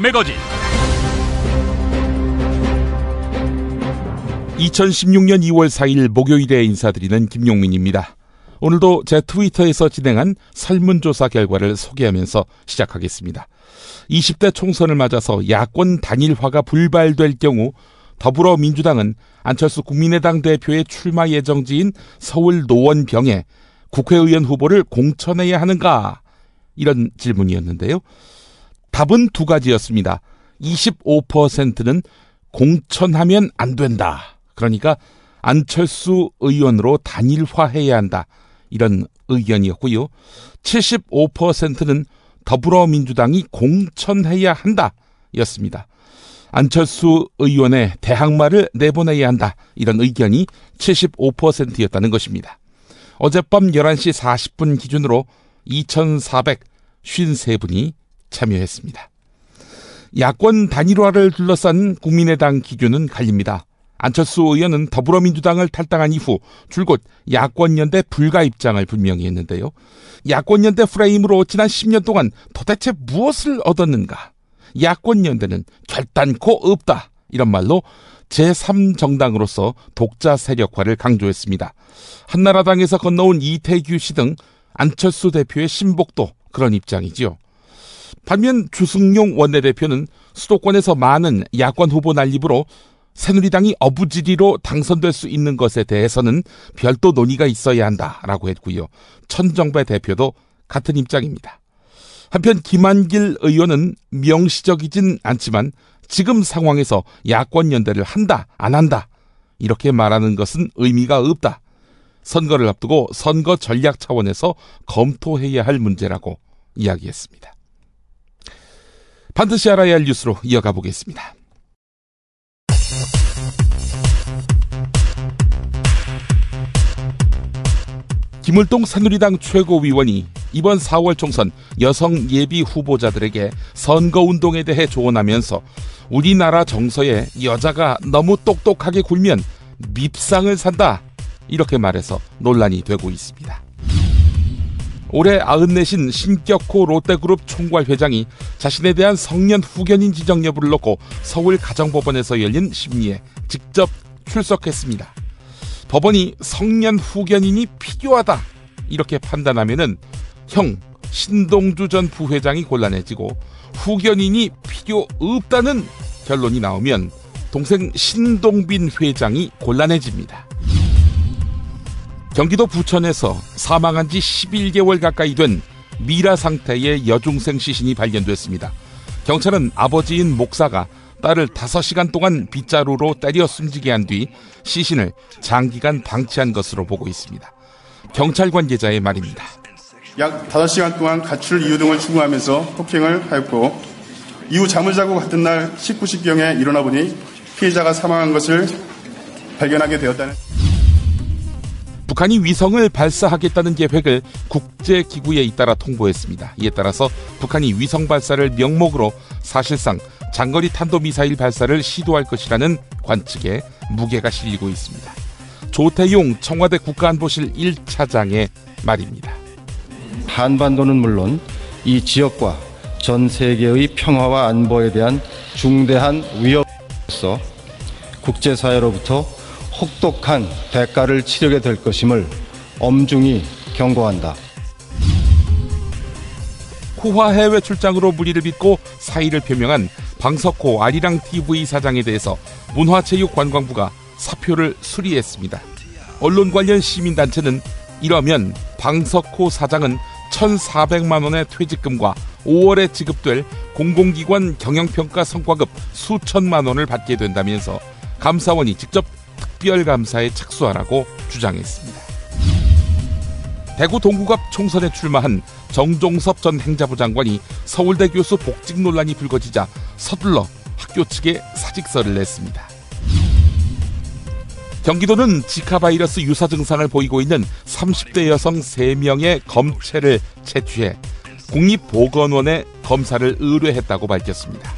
매거진. 2016년 2월 4일 목요일에 인사드리는 김용민입니다. 오늘도 제 트위터에서 진행한 설문조사 결과를 소개하면서 시작하겠습니다. 20대 총선을 맞아서 야권 단일화가 불발될 경우 더불어민주당은 안철수 국민의당 대표의 출마 예정지인 서울 노원병에 국회의원 후보를 공천해야 하는가? 이런 질문이었는데요. 답은 두 가지였습니다. 25%는 공천하면 안 된다. 그러니까 안철수 의원으로 단일화해야 한다. 이런 의견이었고요. 75%는 더불어민주당이 공천해야 한다. 였습니다. 안철수 의원의 대항마를 내보내야 한다. 이런 의견이 75%였다는 것입니다. 어젯밤 11시 40분 기준으로 2,453분이 참여했습니다. 야권 단일화를 둘러싼 국민의당 기준은 갈립니다. 안철수 의원은 더불어민주당을 탈당한 이후 줄곧 야권연대 불가 입장을 분명히 했는데요. 야권연대 프레임으로 지난 10년 동안 도대체 무엇을 얻었는가? 야권연대는 결단코 없다. 이런 말로 제3정당으로서 독자 세력화를 강조했습니다. 한나라당에서 건너온 이태규 씨 등 안철수 대표의 신복도 그런 입장이지요. 반면 주승용 원내대표는 수도권에서 많은 야권 후보 난립으로 새누리당이 어부지리로 당선될 수 있는 것에 대해서는 별도 논의가 있어야 한다라고 했고요. 천정배 대표도 같은 입장입니다. 한편 김한길 의원은 명시적이진 않지만 지금 상황에서 야권 연대를 한다, 안 한다 이렇게 말하는 것은 의미가 없다. 선거를 앞두고 선거 전략 차원에서 검토해야 할 문제라고 이야기했습니다. 반드시 알아야 할 뉴스로 이어가 보겠습니다. 김을동 새누리당 최고위원이 이번 4월 총선 여성 예비 후보자들에게 선거운동에 대해 조언하면서 우리나라 정서에 여자가 너무 똑똑하게 굴면 밉상을 산다 이렇게 말해서 논란이 되고 있습니다. 올해 94신 신격호 롯데그룹 총괄 회장이 자신에 대한 성년 후견인 지정 여부를 놓고 서울 가정법원에서 열린 심리에 직접 출석했습니다. 법원이 성년 후견인이 필요하다 이렇게 판단하면은 형 신동주 전 부회장이 곤란해지고 후견인이 필요 없다는 결론이 나오면 동생 신동빈 회장이 곤란해집니다. 경기도 부천에서 사망한 지 11개월 가까이 된 미라 상태의 여중생 시신이 발견됐습니다. 경찰은 아버지인 목사가 딸을 5시간 동안 빗자루로 때려 숨지게 한 뒤 시신을 장기간 방치한 것으로 보고 있습니다. 경찰 관계자의 말입니다. 약 5시간 동안 가출 이유 등을 추궁하면서 폭행을 하였고 이후 잠을 자고 같은 날 19시경에 일어나 보니 피해자가 사망한 것을 발견하게 되었다는. 북한이 위성을 발사하겠다는 계획을 국제기구에 잇따라 통보했습니다. 이에 따라서 북한이 위성 발사를 명목으로 사실상 장거리 탄도미사일 발사를 시도할 것이라는 관측에 무게가 실리고 있습니다. 조태용 청와대 국가안보실 1차장의 말입니다. 한반도는 물론 이 지역과 전 세계의 평화와 안보에 대한 중대한 위협으로서 국제사회로부터 혹독한 대가를 치르게 될 것임을 엄중히 경고한다. 호화 해외 출장으로 무리를 빚고 사의를 표명한 방석호 아리랑 TV 사장에 대해서 문화체육관광부가 사표를 수리했습니다. 언론 관련 시민단체는 이러면 방석호 사장은 1,400만 원의 퇴직금과 5월에 지급될 공공기관 경영평가 성과급 수천만 원을 받게 된다면서 감사원이 직접 특별감사에 착수하라고 주장했습니다. 대구 동구갑 총선에 출마한 정종섭 전 행자부 장관이 서울대 교수 복직 논란이 불거지자 서둘러 학교 측에 사직서를 냈습니다. 경기도는 지카 바이러스 유사 증상을 보이고 있는 30대 여성 3명의 검체를 채취해 국립보건원에 검사를 의뢰했다고 밝혔습니다.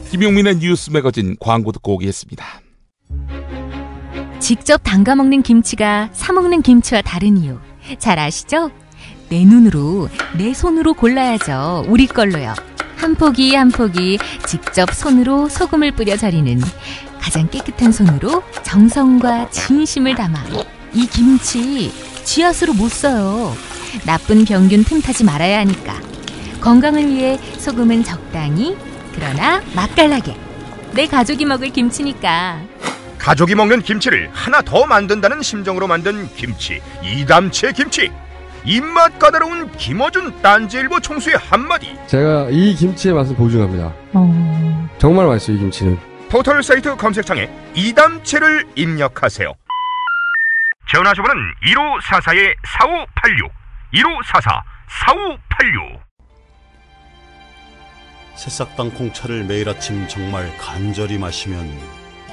김용민의 뉴스 매거진 광고 듣고 오겠습니다. 직접 담가 먹는 김치가 사 먹는 김치와 다른 이유. 잘 아시죠? 내 눈으로, 내 손으로 골라야죠. 우리 걸로요. 한 포기 한 포기 직접 손으로 소금을 뿌려 절이는 가장 깨끗한 손으로 정성과 진심을 담아 이 김치 지하수로 못 써요. 나쁜 병균 틈타지 말아야 하니까. 건강을 위해 소금은 적당히, 그러나 맛깔나게. 내 가족이 먹을 김치니까. 가족이 먹는 김치를 하나 더 만든다는 심정으로 만든 김치, 이담채 김치. 입맛 까다로운 김어준 딴지일보 총수의 한마디. 제가 이 김치의 맛을 보증합니다. 정말 맛있어요, 이 김치는. 포털 사이트 검색창에 이담채를 입력하세요. 전화주문은 1544-4586 1544-4586. 새싹당 콩차를 매일 아침 정말 간절히 마시면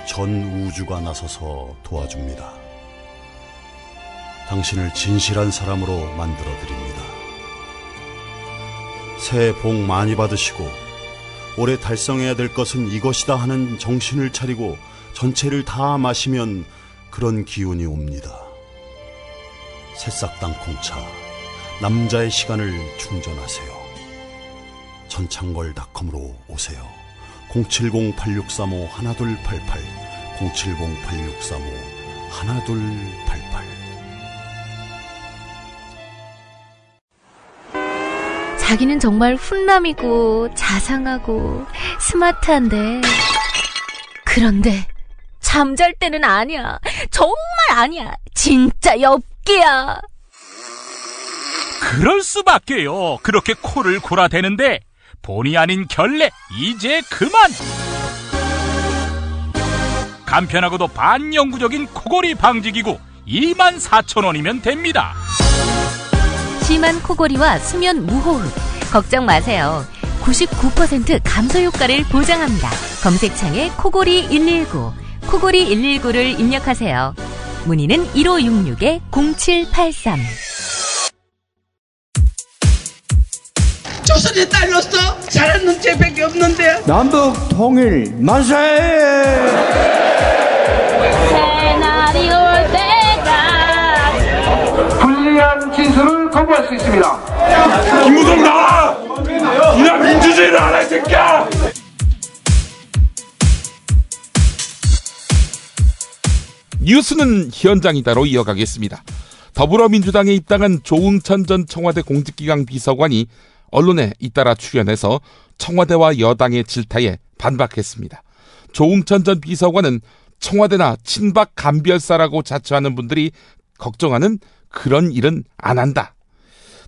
전 우주가 나서서 도와줍니다. 당신을 진실한 사람으로 만들어드립니다. 새해 복 많이 받으시고 올해 달성해야 될 것은 이것이다 하는 정신을 차리고 전체를 다 마시면 그런 기운이 옵니다. 새싹당 콩차, 남자의 시간을 충전하세요. 전창걸닷컴으로 오세요. 070-8635-1288 070-8635-1288. 자기는 정말 훈남이고 자상하고 스마트한데, 그런데 잠잘 때는 아니야. 정말 아니야. 진짜 엽기야. 그럴 수밖에요. 그렇게 코를 골아대는데 본의 아닌 결례 이제 그만. 간편하고도 반영구적인 코골이 방지기구 24,000원이면 됩니다. 심한 코골이와 수면 무호흡 걱정 마세요. 99% 감소 효과를 보장합니다. 검색창에 코골이 119, 코골이 119를 입력하세요. 문의는 1566-0783. 조선의 딸로서 잘하는 죄밖에 없는데. 남북 통일 만세! 새날이 올 때가 불리한 진술을 거부할 수 있습니다. 김무성 나와! 이런 민주주의를 하라, 이 새끼야! 뉴스는 현장이다로 이어가겠습니다. 더불어민주당에 입당한 조응천 전 청와대 공직기강 비서관이 언론에 잇따라 출연해서 청와대와 여당의 질타에 반박했습니다. 조응천 전 비서관은 청와대나 친박 간별사라고 자처하는 분들이 걱정하는 그런 일은 안 한다.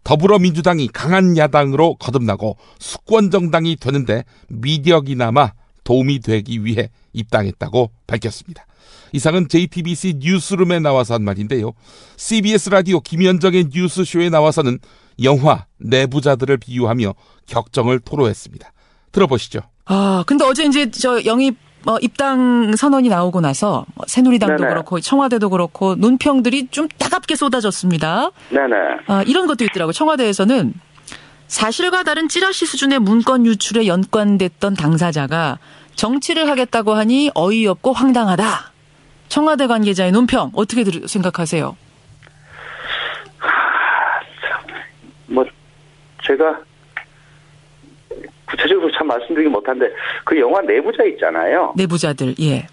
더불어민주당이 강한 야당으로 거듭나고 수권정당이 되는데 미력이나마 도움이 되기 위해 입당했다고 밝혔습니다. 이상은 JTBC 뉴스룸에 나와서 한 말인데요. CBS 라디오 김현정의 뉴스쇼에 나와서는 영화 내부자들을 비유하며 격정을 토로했습니다. 들어보시죠. 근데 어제 이제 저 영입 입당 선언이 나오고 나서 새누리당도 네네. 그렇고 청와대도 그렇고 논평들이 좀 따갑게 쏟아졌습니다. 네네. 이런 것도 있더라고요. 청와대에서는 사실과 다른 찌라시 수준의 문건 유출에 연관됐던 당사자가 정치를 하겠다고 하니 어이없고 황당하다. 청와대 관계자의 논평 어떻게 생각하세요? 제가 구체적으로 참 말씀드리기 못한데 그 영화 내부자 있잖아요. 내부자들, 예.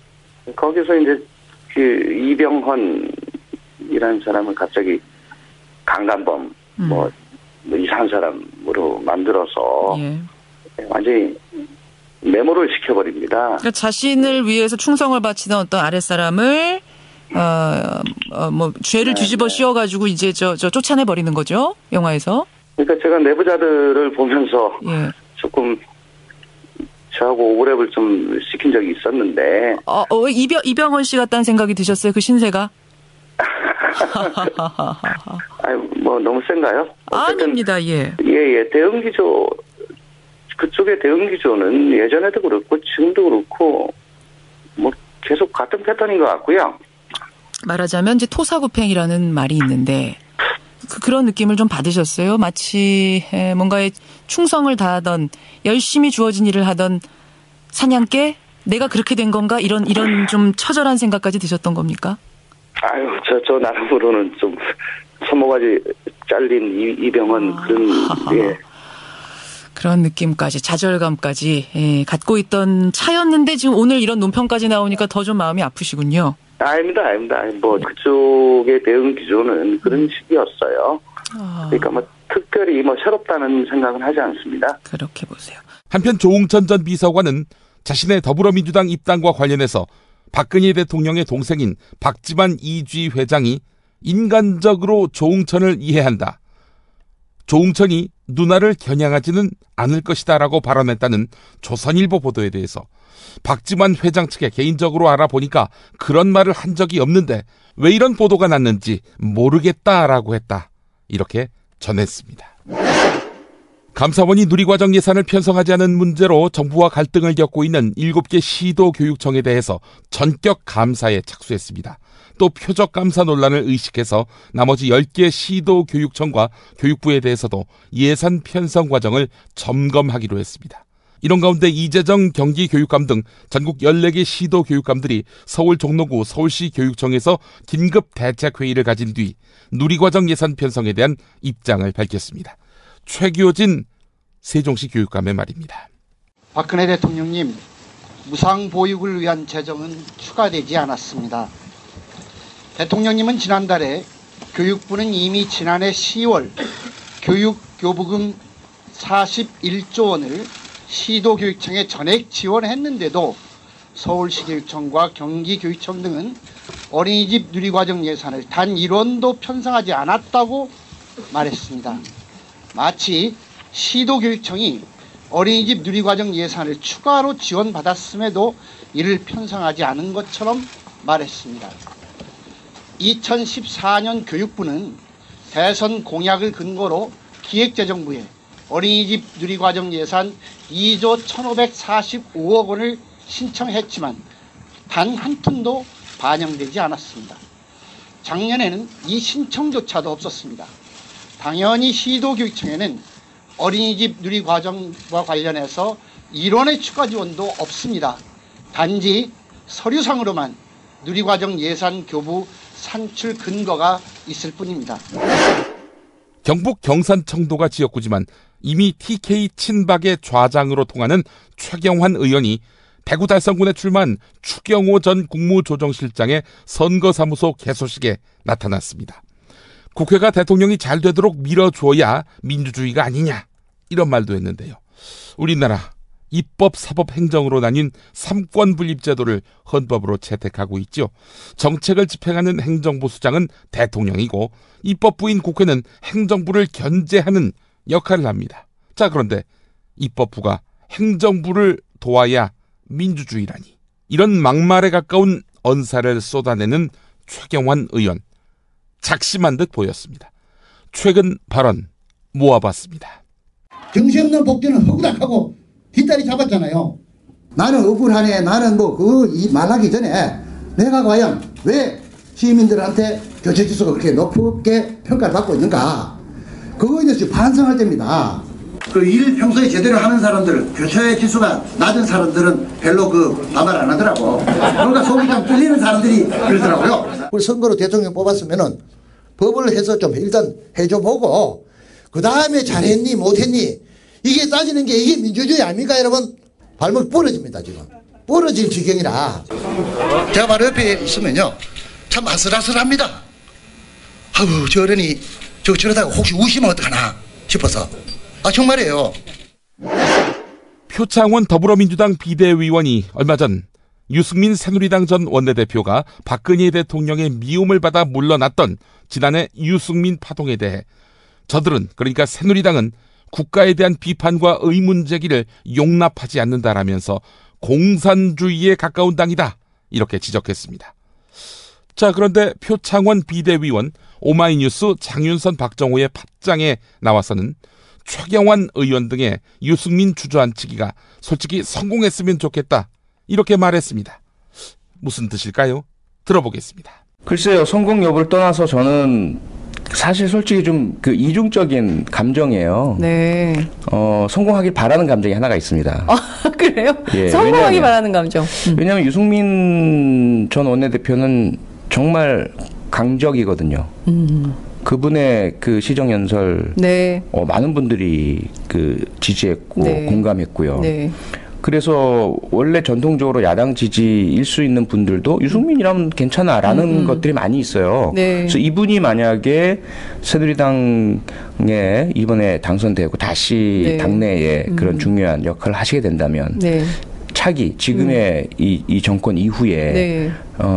거기서 이제 그 이병헌이라는 사람을 갑자기 강간범 뭐 이상한 사람으로 만들어서 예. 완전히 메모를 시켜버립니다. 그러니까 자신을 위해서 충성을 바치던 어떤 아랫사람을 뭐 죄를 뒤집어 씌워가지고 이제 저 쫓아내 버리는 거죠, 영화에서. 그러니까 제가 내부자들을 보면서 예. 조금 저하고 오버랩을 좀 시킨 적이 있었는데. 이병헌 씨 같다는 생각이 드셨어요, 그 신세가? 아니, 뭐 너무 센가요? 아닙니다, 예. 예, 대응기조. 그쪽의 대응기조는 예전에도 그렇고 지금도 그렇고 뭐 계속 같은 패턴인 것 같고요. 말하자면 이제 토사구팽이라는 말이 있는데 그런 느낌을 좀 받으셨어요? 마치 뭔가에 충성을 다하던 열심히 주어진 일을 하던 사냥개? 내가 그렇게 된 건가? 이런 좀 처절한 생각까지 드셨던 겁니까? 아유, 저 나름으로는 좀 손모가지 잘린 이병헌 그런 예. 그런 느낌까지 좌절감까지 갖고 있던 차였는데 지금 오늘 이런 논평까지 나오니까 더 좀 마음이 아프시군요. 아닙니다. 뭐 그쪽의 대응 기조는 그런 식이었어요. 그러니까 뭐 특별히 뭐 새롭다는 생각은 하지 않습니다. 그렇게 보세요. 한편 조응천 전 비서관은 자신의 더불어민주당 입당과 관련해서 박근혜 대통령의 동생인 박지만 이쥐 회장이 인간적으로 조응천을 이해한다. 조응천이 누나를 겨냥하지는 않을 것이다 라고 발언했다는 조선일보 보도에 대해서 박지만 회장 측에 개인적으로 알아보니까 그런 말을 한 적이 없는데 왜 이런 보도가 났는지 모르겠다라고 했다. 이렇게 전했습니다. 감사원이 누리과정 예산을 편성하지 않은 문제로 정부와 갈등을 겪고 있는 7개 시도교육청에 대해서 전격 감사에 착수했습니다. 또 표적 감사 논란을 의식해서 나머지 10개 시도교육청과 교육부에 대해서도 예산 편성 과정을 점검하기로 했습니다. 이런 가운데 이재정 경기교육감 등 전국 14개 시도교육감들이 서울 종로구 서울시 교육청에서 긴급 대책회의를 가진 뒤 누리과정 예산 편성에 대한 입장을 밝혔습니다. 최규진 세종시 교육감의 말입니다. 박근혜 대통령님, 무상보육을 위한 재정은 추가되지 않았습니다. 대통령님은 지난달에 교육부는 이미 지난해 10월 교육교부금 41조 원을 시도교육청에 전액 지원했는데도 서울시교육청과 경기교육청 등은 어린이집 누리과정 예산을 단 1원도 편성하지 않았다고 말했습니다. 마치 시도교육청이 어린이집 누리과정 예산을 추가로 지원받았음에도 이를 편성하지 않은 것처럼 말했습니다. 2014년 교육부는 대선 공약을 근거로 기획재정부에 어린이집 누리과정 예산 2조 1,545억 원을 신청했지만 단 한 푼도 반영되지 않았습니다. 작년에는 이 신청조차도 없었습니다. 당연히 시도교육청에는 어린이집 누리과정과 관련해서 1원의 추가 지원도 없습니다. 단지 서류상으로만 누리과정 예산 교부 산출 근거가 있을 뿐입니다. 경북 경산청도가 지역구지만 이미 TK 친박의 좌장으로 통하는 최경환 의원이 대구 달성군에 출마한 추경호 전 국무조정실장의 선거사무소 개소식에 나타났습니다. 국회가 대통령이 잘 되도록 밀어줘야 민주주의가 아니냐 이런 말도 했는데요. 우리나라 입법, 사법, 행정으로 나뉜 삼권분립제도를 헌법으로 채택하고 있죠. 정책을 집행하는 행정부 수장은 대통령이고 입법부인 국회는 행정부를 견제하는 역할을 합니다. 자, 그런데 입법부가 행정부를 도와야 민주주의라니. 이런 막말에 가까운 언사를 쏟아내는 최경환 의원. 작심한 듯 보였습니다. 최근 발언 모아봤습니다. 정신없는 복지는 허구닥하고 뒷다리 잡았잖아요. 나는 억울하네. 나는 이 말하기 전에 내가 과연 왜 시민들한테 교체 지수가 그렇게 높게 평가를 받고 있는가. 그거에 대해서 반성할 때입니다. 그 일 평소에 제대로 하는 사람들, 교체 지수가 낮은 사람들은 별로 반발 안 하더라고. 그러니까 속이 좀 뚫리는 사람들이 그러더라고요. 우리 선거로 대통령 뽑았으면은 법을 해서 좀 일단 해줘보고 그 다음에 잘했니 못했니 이게 따지는 게 이게 민주주의 아닙니까 여러분? 발목 부러집니다 지금. 부러질 지경이라. 제가 바로 옆에 있으면요 참 아슬아슬합니다. 아우 저 어른이 저러다가 혹시 우시면 어떡하나 싶어서. 아 정말이에요. 표창원 더불어민주당 비대위원이 얼마 전 유승민 새누리당 전 원내대표가 박근혜 대통령의 미움을 받아 물러났던 지난해 유승민 파동에 대해 저들은, 그러니까 새누리당은 국가에 대한 비판과 의문 제기를 용납하지 않는다라면서 공산주의에 가까운 당이다 이렇게 지적했습니다. 자, 그런데 표창원 비대위원, 오마이뉴스 장윤선 박정호의 팟짱에 나와서는 최경환 의원 등의 유승민 주저앉히기가 솔직히 성공했으면 좋겠다 이렇게 말했습니다. 무슨 뜻일까요? 들어보겠습니다. 글쎄요, 성공 여부를 떠나서 저는 사실 솔직히 좀 이중적인 감정이에요. 네. 성공하길 바라는 감정이 하나가 있습니다. 그래요? 예, 성공하길 바라는 감정. 왜냐하면 유승민 전 원내대표는 정말 강적이거든요. 그분의 그 시정연설 네. 많은 분들이 그 지지했고 네. 공감했고요. 네. 그래서 원래 전통적으로 야당 지지일 수 있는 분들도 유승민이라면 괜찮아라는 것들이 많이 있어요. 네. 그래서 이분이 만약에 새누리당에 이번에 당선되고 다시 네. 당내에 그런 중요한 역할을 하시게 된다면 네. 차기 지금의 이 정권 이후에 네.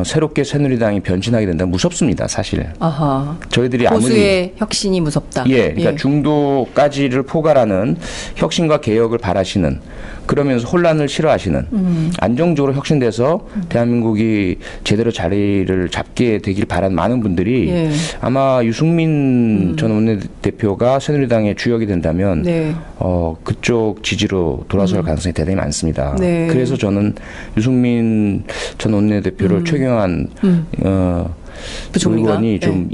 새롭게 새누리당이 변신하게 된다면 무섭습니다, 사실. 아하. 저희들이 보수의 혁신이 무섭다. 예, 그러니까 중도까지를 포괄하는 혁신과 개혁을 바라시는, 그러면서 혼란을 싫어하시는, 안정적으로 혁신돼서 대한민국이 제대로 자리를 잡게 되길 바라는 많은 분들이 예. 아마 유승민 전 원내대표가 새누리당의 주역이 된다면 네. 그쪽 지지로 돌아설 가능성이 대단히 많습니다. 네. 그래서 저는 유승민 전 원내대표를 최경환 의원이 좀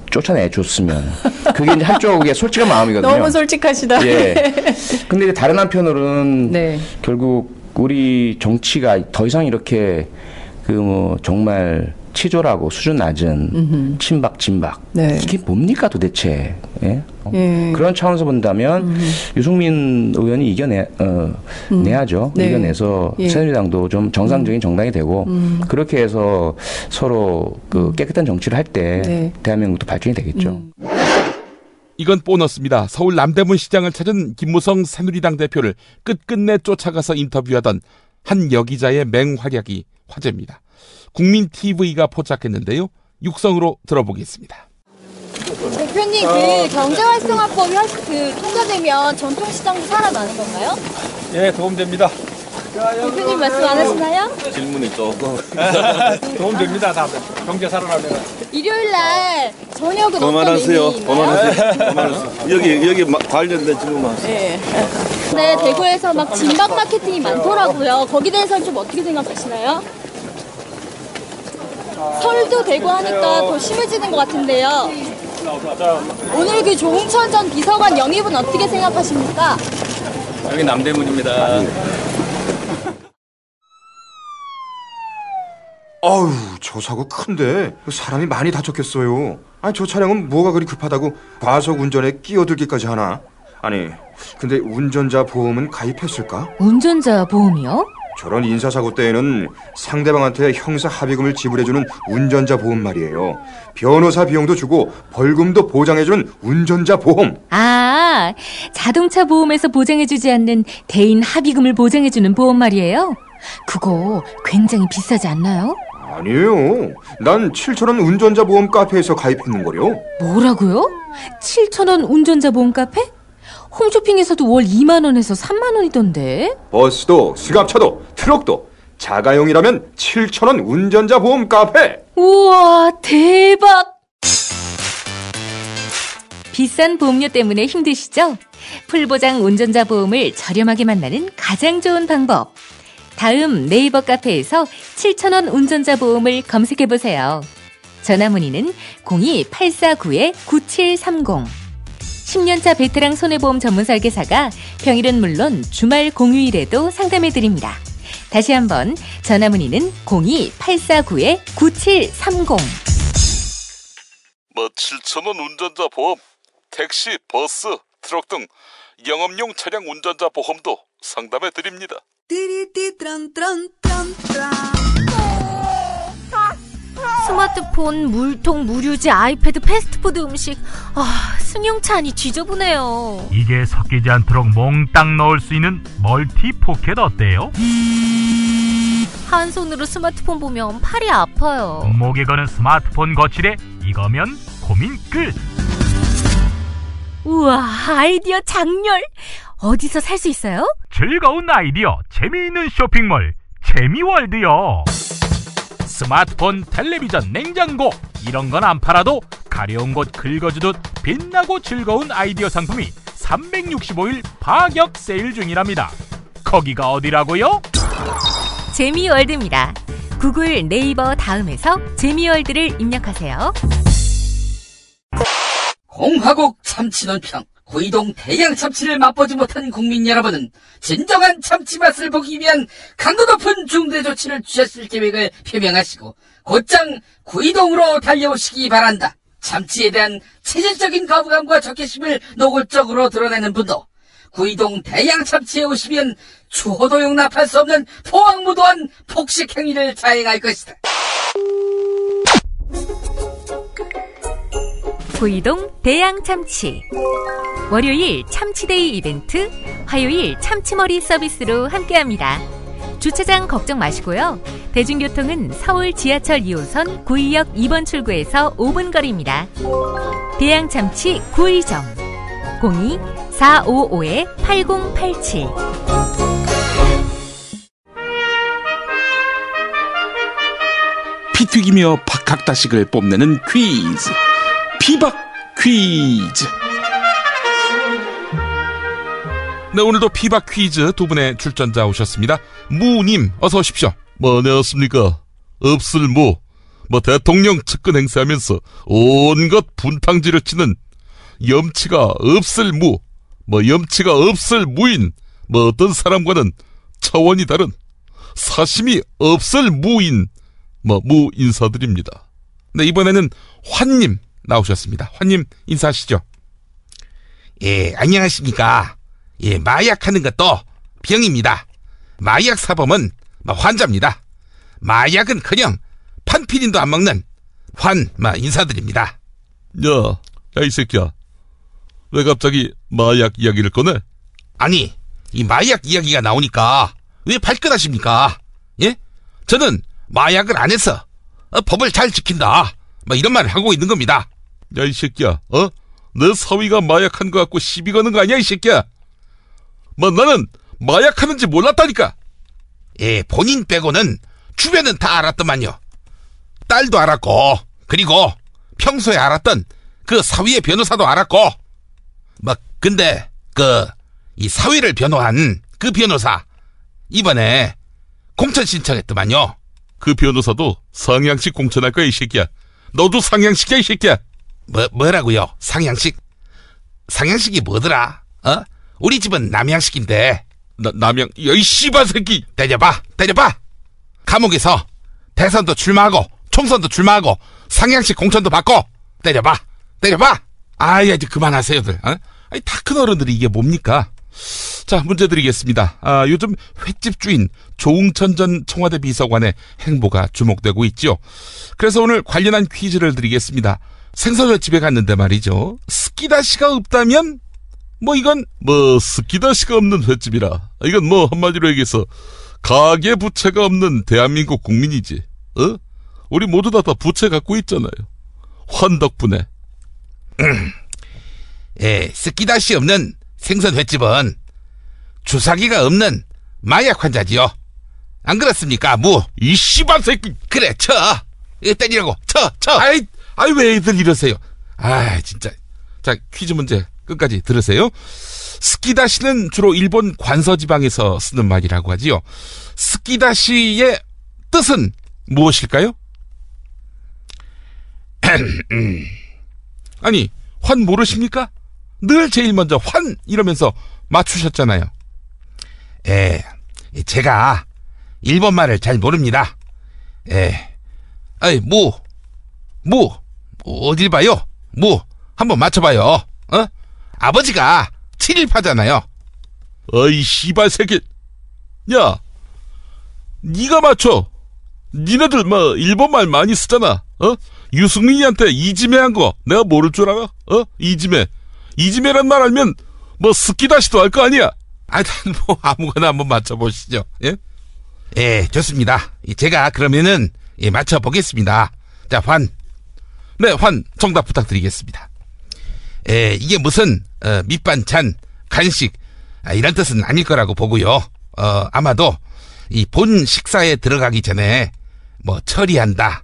쫓아내줬으면, 그게 이제 한쪽의 솔직한 마음이거든요. 너무 솔직하시다. 예. 근데 이제 다른 한편으로는 네. 결국 우리 정치가 더 이상 이렇게 정말 치졸하고 수준 낮은 친박 진박, 네. 이게 뭡니까 도대체? 예? 그런 차원에서 본다면 유승민 의원이 내야죠. 네. 이겨내서 예. 새누리당도 좀 정상적인 정당이 되고 그렇게 해서 서로 그 깨끗한 정치를 할 때 네. 대한민국도 발전이 되겠죠. 이건 보너스입니다. 서울 남대문 시장을 찾은 김무성 새누리당 대표를 끝끝내 쫓아가서 인터뷰하던 한 여기자의 맹활약이 화제입니다. 국민TV가 포착했는데요. 육성으로 들어보겠습니다. 대표님, 그 경제활성화법이 통과되면 전통시장도 살아나는 건가요? 예, 도움됩니다. 대표님 말씀 안 하시나요? 질문이 조금 도움됩니다. 다 경제 살아나면. 일요일날 저녁은 그만하세요. 어떤 의미인가요? 여기 관련된 질문만 하세요. 네. 네, 대구에서 막 진박 마케팅이 많더라고요. 거기에 대해서는 좀 어떻게 생각하시나요? 설도 되고 하니까 더 심해지는 것 같은데요. 오늘 그 조홍천 전 비서관 영입은 어떻게 생각하십니까? 여기 남대문입니다. 아우, 저 사고 큰데 사람이 많이 다쳤겠어요. 아니, 저 차량은 뭐가 그리 급하다고 과속 운전에 끼어들기까지 하나? 아니, 근데 운전자 보험은 가입했을까? 운전자 보험이요? 저런 인사사고 때에는 상대방한테 형사 합의금을 지불해주는 운전자 보험 말이에요. 변호사 비용도 주고 벌금도 보장해주는 운전자 보험. 아, 자동차 보험에서 보장해주지 않는 대인 합의금을 보장해주는 보험 말이에요? 그거 굉장히 비싸지 않나요? 아니에요. 난 7,000원 운전자 보험 카페에서 가입했는걸요. 뭐라고요? 7,000원 운전자 보험 카페? 홈쇼핑에서도 월 2만 원에서 3만 원이던데. 버스도 승합차도 트럭도 자가용이라면 7,000원 운전자 보험 카페. 우와, 대박. 비싼 보험료 때문에 힘드시죠? 풀보장 운전자 보험을 저렴하게 만나는 가장 좋은 방법. 다음 네이버 카페에서 7,000원 운전자 보험을 검색해보세요. 전화문의는 02-849-9730. 10년차 베테랑 손해보험 전문 설계사가 평일은 물론 주말 공휴일에도 상담해드립니다. 다시 한번 전화문의는 02-849-9730. 7,000원 운전자 보험, 택시, 버스, 트럭 등 영업용 차량 운전자 보험도 상담해드립니다. 스마트폰, 물통, 무료지, 아이패드, 패스트푸드 음식. 승용차 안이 지저분해요. 이게 섞이지 않도록 몽땅 넣을 수 있는 멀티 포켓 어때요? 한 손으로 스마트폰 보면 팔이 아파요. 목에 거는 스마트폰 거치대, 이거면 고민 끝. 우와, 아이디어 장렬. 어디서 살 수 있어요? 즐거운 아이디어, 재미있는 쇼핑몰 재미월드요. 스마트폰, 텔레비전, 냉장고 이런 건 안 팔아도 가려운 곳 긁어주듯 빛나고 즐거운 아이디어 상품이 365일 파격 세일 중이랍니다. 거기가 어디라고요? 재미월드입니다. 구글, 네이버 다음에서 재미월드를 입력하세요. 공화국 참치 논평. 구이동 대양 참치를 맛보지 못한 국민 여러분은 진정한 참치 맛을 보기 위한 강도 높은 중대 조치를 취하실 계획을 표명하시고 곧장 구이동으로 달려오시기 바란다. 참치에 대한 체질적인 거부감과 적개심을 노골적으로 드러내는 분도 구이동 대양참치에 오시면 추호도 용납할 수 없는 포악무도한 폭식 행위를 자행할 것이다. 구이동 대양참치. 월요일 참치데이 이벤트, 화요일 참치머리 서비스로 함께합니다. 주차장 걱정 마시고요. 대중교통은 서울 지하철 2호선 구의역 2번 출구에서 5분 거리입니다. 대양참치 구의점 02-455-8087. 피 튀기며 박학다식을 뽐내는 퀴즈, 피박 퀴즈. 네, 오늘도 피박 퀴즈 두 분의 출전자 오셨습니다. 무님 어서 오십시오. 안녕하십니까. 없을 무, 대통령 측근 행세하면서 온갖 분탕질을 치는 염치가 없을 무, 염치가 없을 무인, 어떤 사람과는 차원이 다른 사심이 없을 무인, 무 인사드립니다. 네, 이번에는 환님 나오셨습니다. 환님 인사하시죠. 예, 안녕하십니까. 예, 마약하는 것도 병입니다. 마약 사범은 환자입니다. 마약은커녕 판피린도 안 먹는 환 인사드립니다. 야, 이 새끼야. 왜 갑자기 마약 이야기를 꺼내? 아니, 이 마약 이야기가 나오니까 왜 발끈하십니까? 예? 저는 마약을 안 해서 법을 잘 지킨다, 이런 말을 하고 있는 겁니다. 야, 이 새끼야, 내 사위가 마약한 거 갖고 시비 거는 거 아니야, 이 새끼야? 나는 마약하는지 몰랐다니까. 예, 본인 빼고는 주변은 다 알았더만요. 딸도 알았고, 그리고 평소에 알았던 그 사위의 변호사도 알았고, 근데 이 사위를 변호한 그 변호사 이번에 공천 신청했더만요. 그 변호사도 상향식 공천할 거야, 이 새끼야. 너도 상향식이야, 이 새끼야. 뭐라고요? 상향식? 상향식이 뭐더라? 우리 집은 남양식인데. 남양, 야, 이 씨발 새끼! 때려봐! 감옥에서 대선도 출마하고 총선도 출마하고 상향식 공천도 받고 때려봐! 이제 그만하세요들. 아니, 다 큰 어른들이 이게 뭡니까? 자, 문제 드리겠습니다. 요즘 횟집 주인 조응천 전 청와대 비서관의 행보가 주목되고 있죠. 그래서 오늘 관련한 퀴즈를 드리겠습니다. 생선횟집에 갔는데 말이죠, 스키다시가 없다면 이건 스키다시가 없는 횟집이라, 이건 한마디로 얘기해서 가계 부채가 없는 대한민국 국민이지. 우리 모두 다 부채 갖고 있잖아요. 환 덕분에. 예, 스키다시 없는 생선 횟집은 주사기가 없는 마약 환자지요. 안 그렇습니까? 이 씨발 새끼. 그래, 쳐. 때리라고. 쳐. 아이, 왜들 이러세요? 진짜. 자, 퀴즈 문제 끝까지 들으세요. 스키다시는 주로 일본 관서지방에서 쓰는 말이라고 하지요. 스키다시의 뜻은 무엇일까요? 아니, 환 모르십니까? 늘 제일 먼저 환 이러면서 맞추셨잖아요. 제가 일본말을 잘 모릅니다. 어딜 봐요? 한번 맞춰봐요. 아버지가 718잖아요. 어이 씨발 새끼. 야, 니가 맞춰. 니네들 일본말 많이 쓰잖아. 유승민이한테 이지메 한 거 내가 모를 줄 알아? 이지메란 말 알면 스키다시도 알 거 아니야. 아무거나 한번 맞춰보시죠. 예, 좋습니다. 제가 그러면은 맞춰보겠습니다. 자, 환 정답 부탁드리겠습니다. 이게 무슨 밑반찬, 간식 이런 뜻은 아닐 거라고 보고요. 아마도 이 본 식사에 들어가기 전에 처리한다,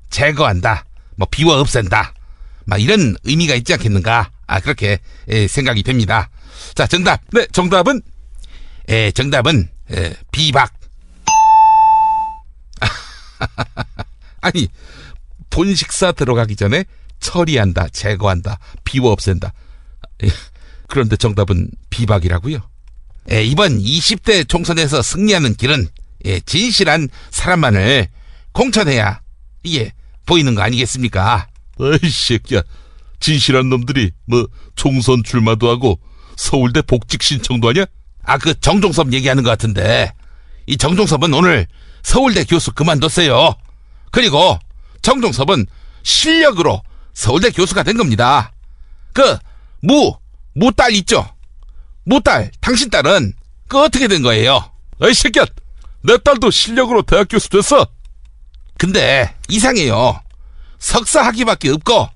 제거한다, 비워 없앤다, 이런 의미가 있지 않겠는가, 그렇게 생각이 됩니다. 자, 정답. 네, 정답은 비박. 아니, 본 식사 들어가기 전에 처리한다, 제거한다, 비워 없앤다. 그런데 정답은 비박이라고요. 이번 20대 총선에서 승리하는 길은 진실한 사람만을 공천해야 이게 보이는 거 아니겠습니까? 어이 새끼야, 진실한 놈들이 뭐 총선 출마도 하고 서울대 복직 신청도 하냐? 아, 그 정종섭 얘기하는 것 같은데 이 정종섭은 오늘 서울대 교수 그만뒀어요. 그리고 정종섭은 실력으로 서울대 교수가 된 겁니다. 그 무딸 있죠? 무딸, 당신 딸은 그 어떻게 된 거예요? 어이 새끼야, 내 딸도 실력으로 대학 교수 됐어. 근데 이상해요. 석사 학위밖에 없고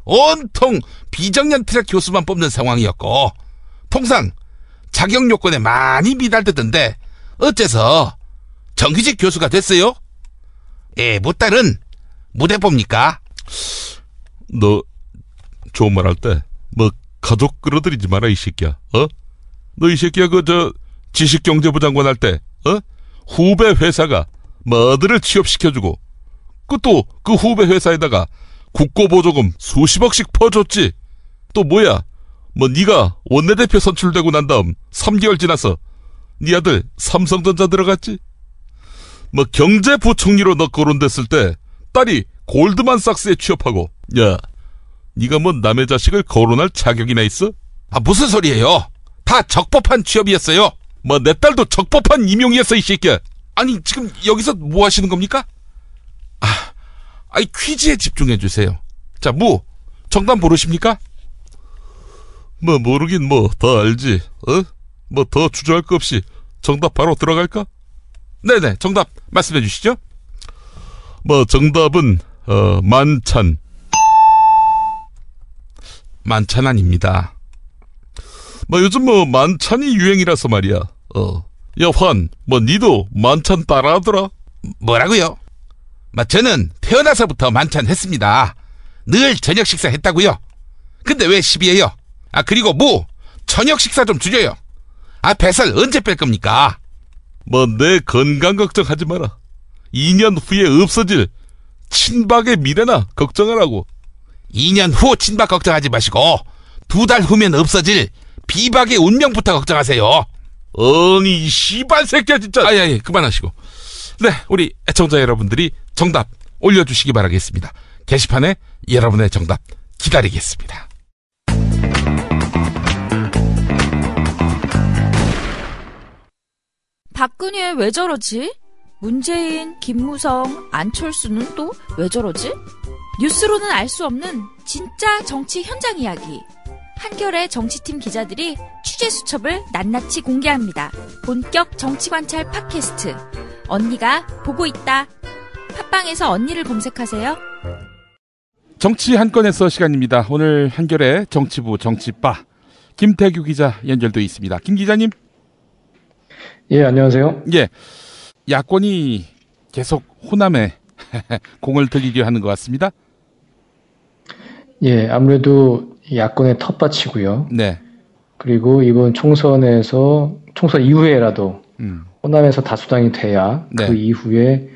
온통 비정년 트랙 교수만 뽑는 상황이었고 통상 자격 요건에 많이 미달되던데 어째서 정규직 교수가 됐어요? 무딸은 무대 뽑니까? 너 좋은 말 할 때 뭐 가족 끌어들이지 마라 이 새끼야. 너 이 새끼야 지식경제부 장관 할 때 후배 회사가 뭐 아들을 취업시켜주고 그 후배 회사에다가 국고보조금 수십억씩 퍼줬지. 또 뭐야, 뭐 네가 원내대표 선출되고 난 다음 3개월 지나서 네 아들 삼성전자 들어갔지. 뭐 경제부총리로 너 거론됐을 때 딸이 골드만삭스에 취업하고, 야, 네가 뭐 남의 자식을 거론할 자격이나 있어? 아, 무슨 소리예요? 다 적법한 취업이었어요. 뭐 내 딸도 적법한 임용이었어 이 새끼야. 아니 지금 여기서 뭐 하시는 겁니까? 아이 퀴즈에 집중해 주세요. 자, 정답 모르십니까? 뭐 모르긴 뭐 다 알지. 뭐 더 주저할 거 없이 정답 바로 들어갈까? 네네, 정답 말씀해 주시죠. 뭐 정답은 만찬. 만찬 아닙니다. 뭐 요즘 뭐 만찬이 유행이라서 말이야. 야 환, 뭐 니도 만찬 따라하더라? 뭐라고요? 저는 태어나서부터 만찬 했습니다. 늘 저녁 식사 했다고요. 근데 왜 시비해요? 아, 그리고 저녁 식사 좀 줄여요. 아, 뱃살 언제 뺄 겁니까? 뭐 내 건강 걱정하지 마라. 2년 후에 없어질 친박의 미래나 걱정하라고. 2년 후 친박 걱정하지 마시고 2달 후면 없어질 비박의 운명부터 걱정하세요. 아니 이 씨발 새끼야 진짜. 예, 그만하시고. 네, 우리 애청자 여러분들이 정답 올려주시기 바라겠습니다. 게시판에 여러분의 정답 기다리겠습니다. 박근혜 왜 저러지? 문재인, 김무성, 안철수는 또 왜 저러지? 뉴스로는 알 수 없는 진짜 정치 현장 이야기. 한겨레 정치팀 기자들이 취재 수첩을 낱낱이 공개합니다. 본격 정치관찰 팟캐스트. 언니가 보고 있다. 팟빵에서 언니를 검색하세요. 정치 한 건에서 시간입니다. 오늘 한겨레 정치부 정치바 김태규 기자 연결돼 있습니다. 김 기자님. 예, 안녕하세요. 예, 야권이 계속 호남에 공을 들이려 하는 것 같습니다. 예, 아무래도 야권의 텃밭이고요. 네. 그리고 이번 총선 이후에라도 호남에서 다수당이 돼야 네. 그 이후에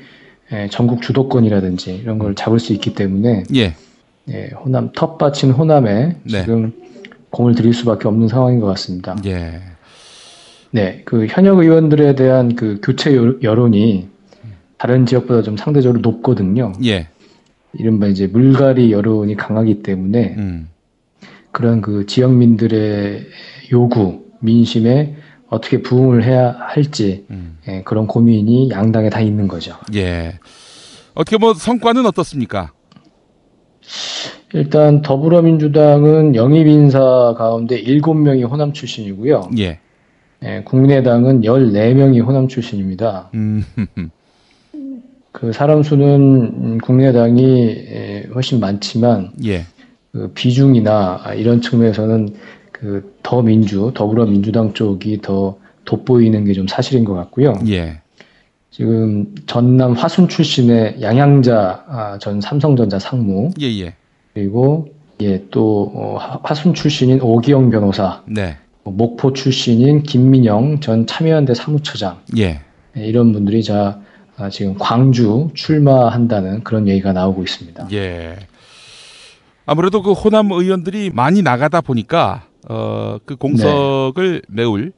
전국 주도권이라든지 이런 걸 잡을 수 있기 때문에 예, 호남 텃밭인 호남에 네. 지금 공을 들일 수밖에 없는 상황인 것 같습니다. 예. 네, 그 현역 의원들에 대한 그 교체 여론이 다른 지역보다 좀 상대적으로 높거든요. 예. 이른바 이제 물갈이 여론이 강하기 때문에 그런 그 지역민들의 요구, 민심에 어떻게 부응을 해야 할지 그런 고민이 양당에 다 있는 거죠. 예. 어떻게 뭐 성과는 어떻습니까? 일단 더불어민주당은 영입 인사 가운데 7명이 호남 출신이고요. 예. 국민의당은 14명이 호남 출신입니다. 그 사람 수는 국민의당이 훨씬 많지만 예. 그 비중이나 이런 측면에서는 그 더불어민주당 쪽이 더 돋보이는 게 좀 사실인 것 같고요. 예. 지금 전남 화순 출신의 양양자 전 삼성전자 상무, 예. 그리고 또 화순 출신인 오기영 변호사, 네. 목포 출신인 김민영 전 참여연대 사무처장, 예. 이런 분들이 지금 광주 출마한다는 그런 얘기가 나오고 있습니다. 예. 아무래도 그 호남 의원들이 많이 나가다 보니까 그 공석을 메울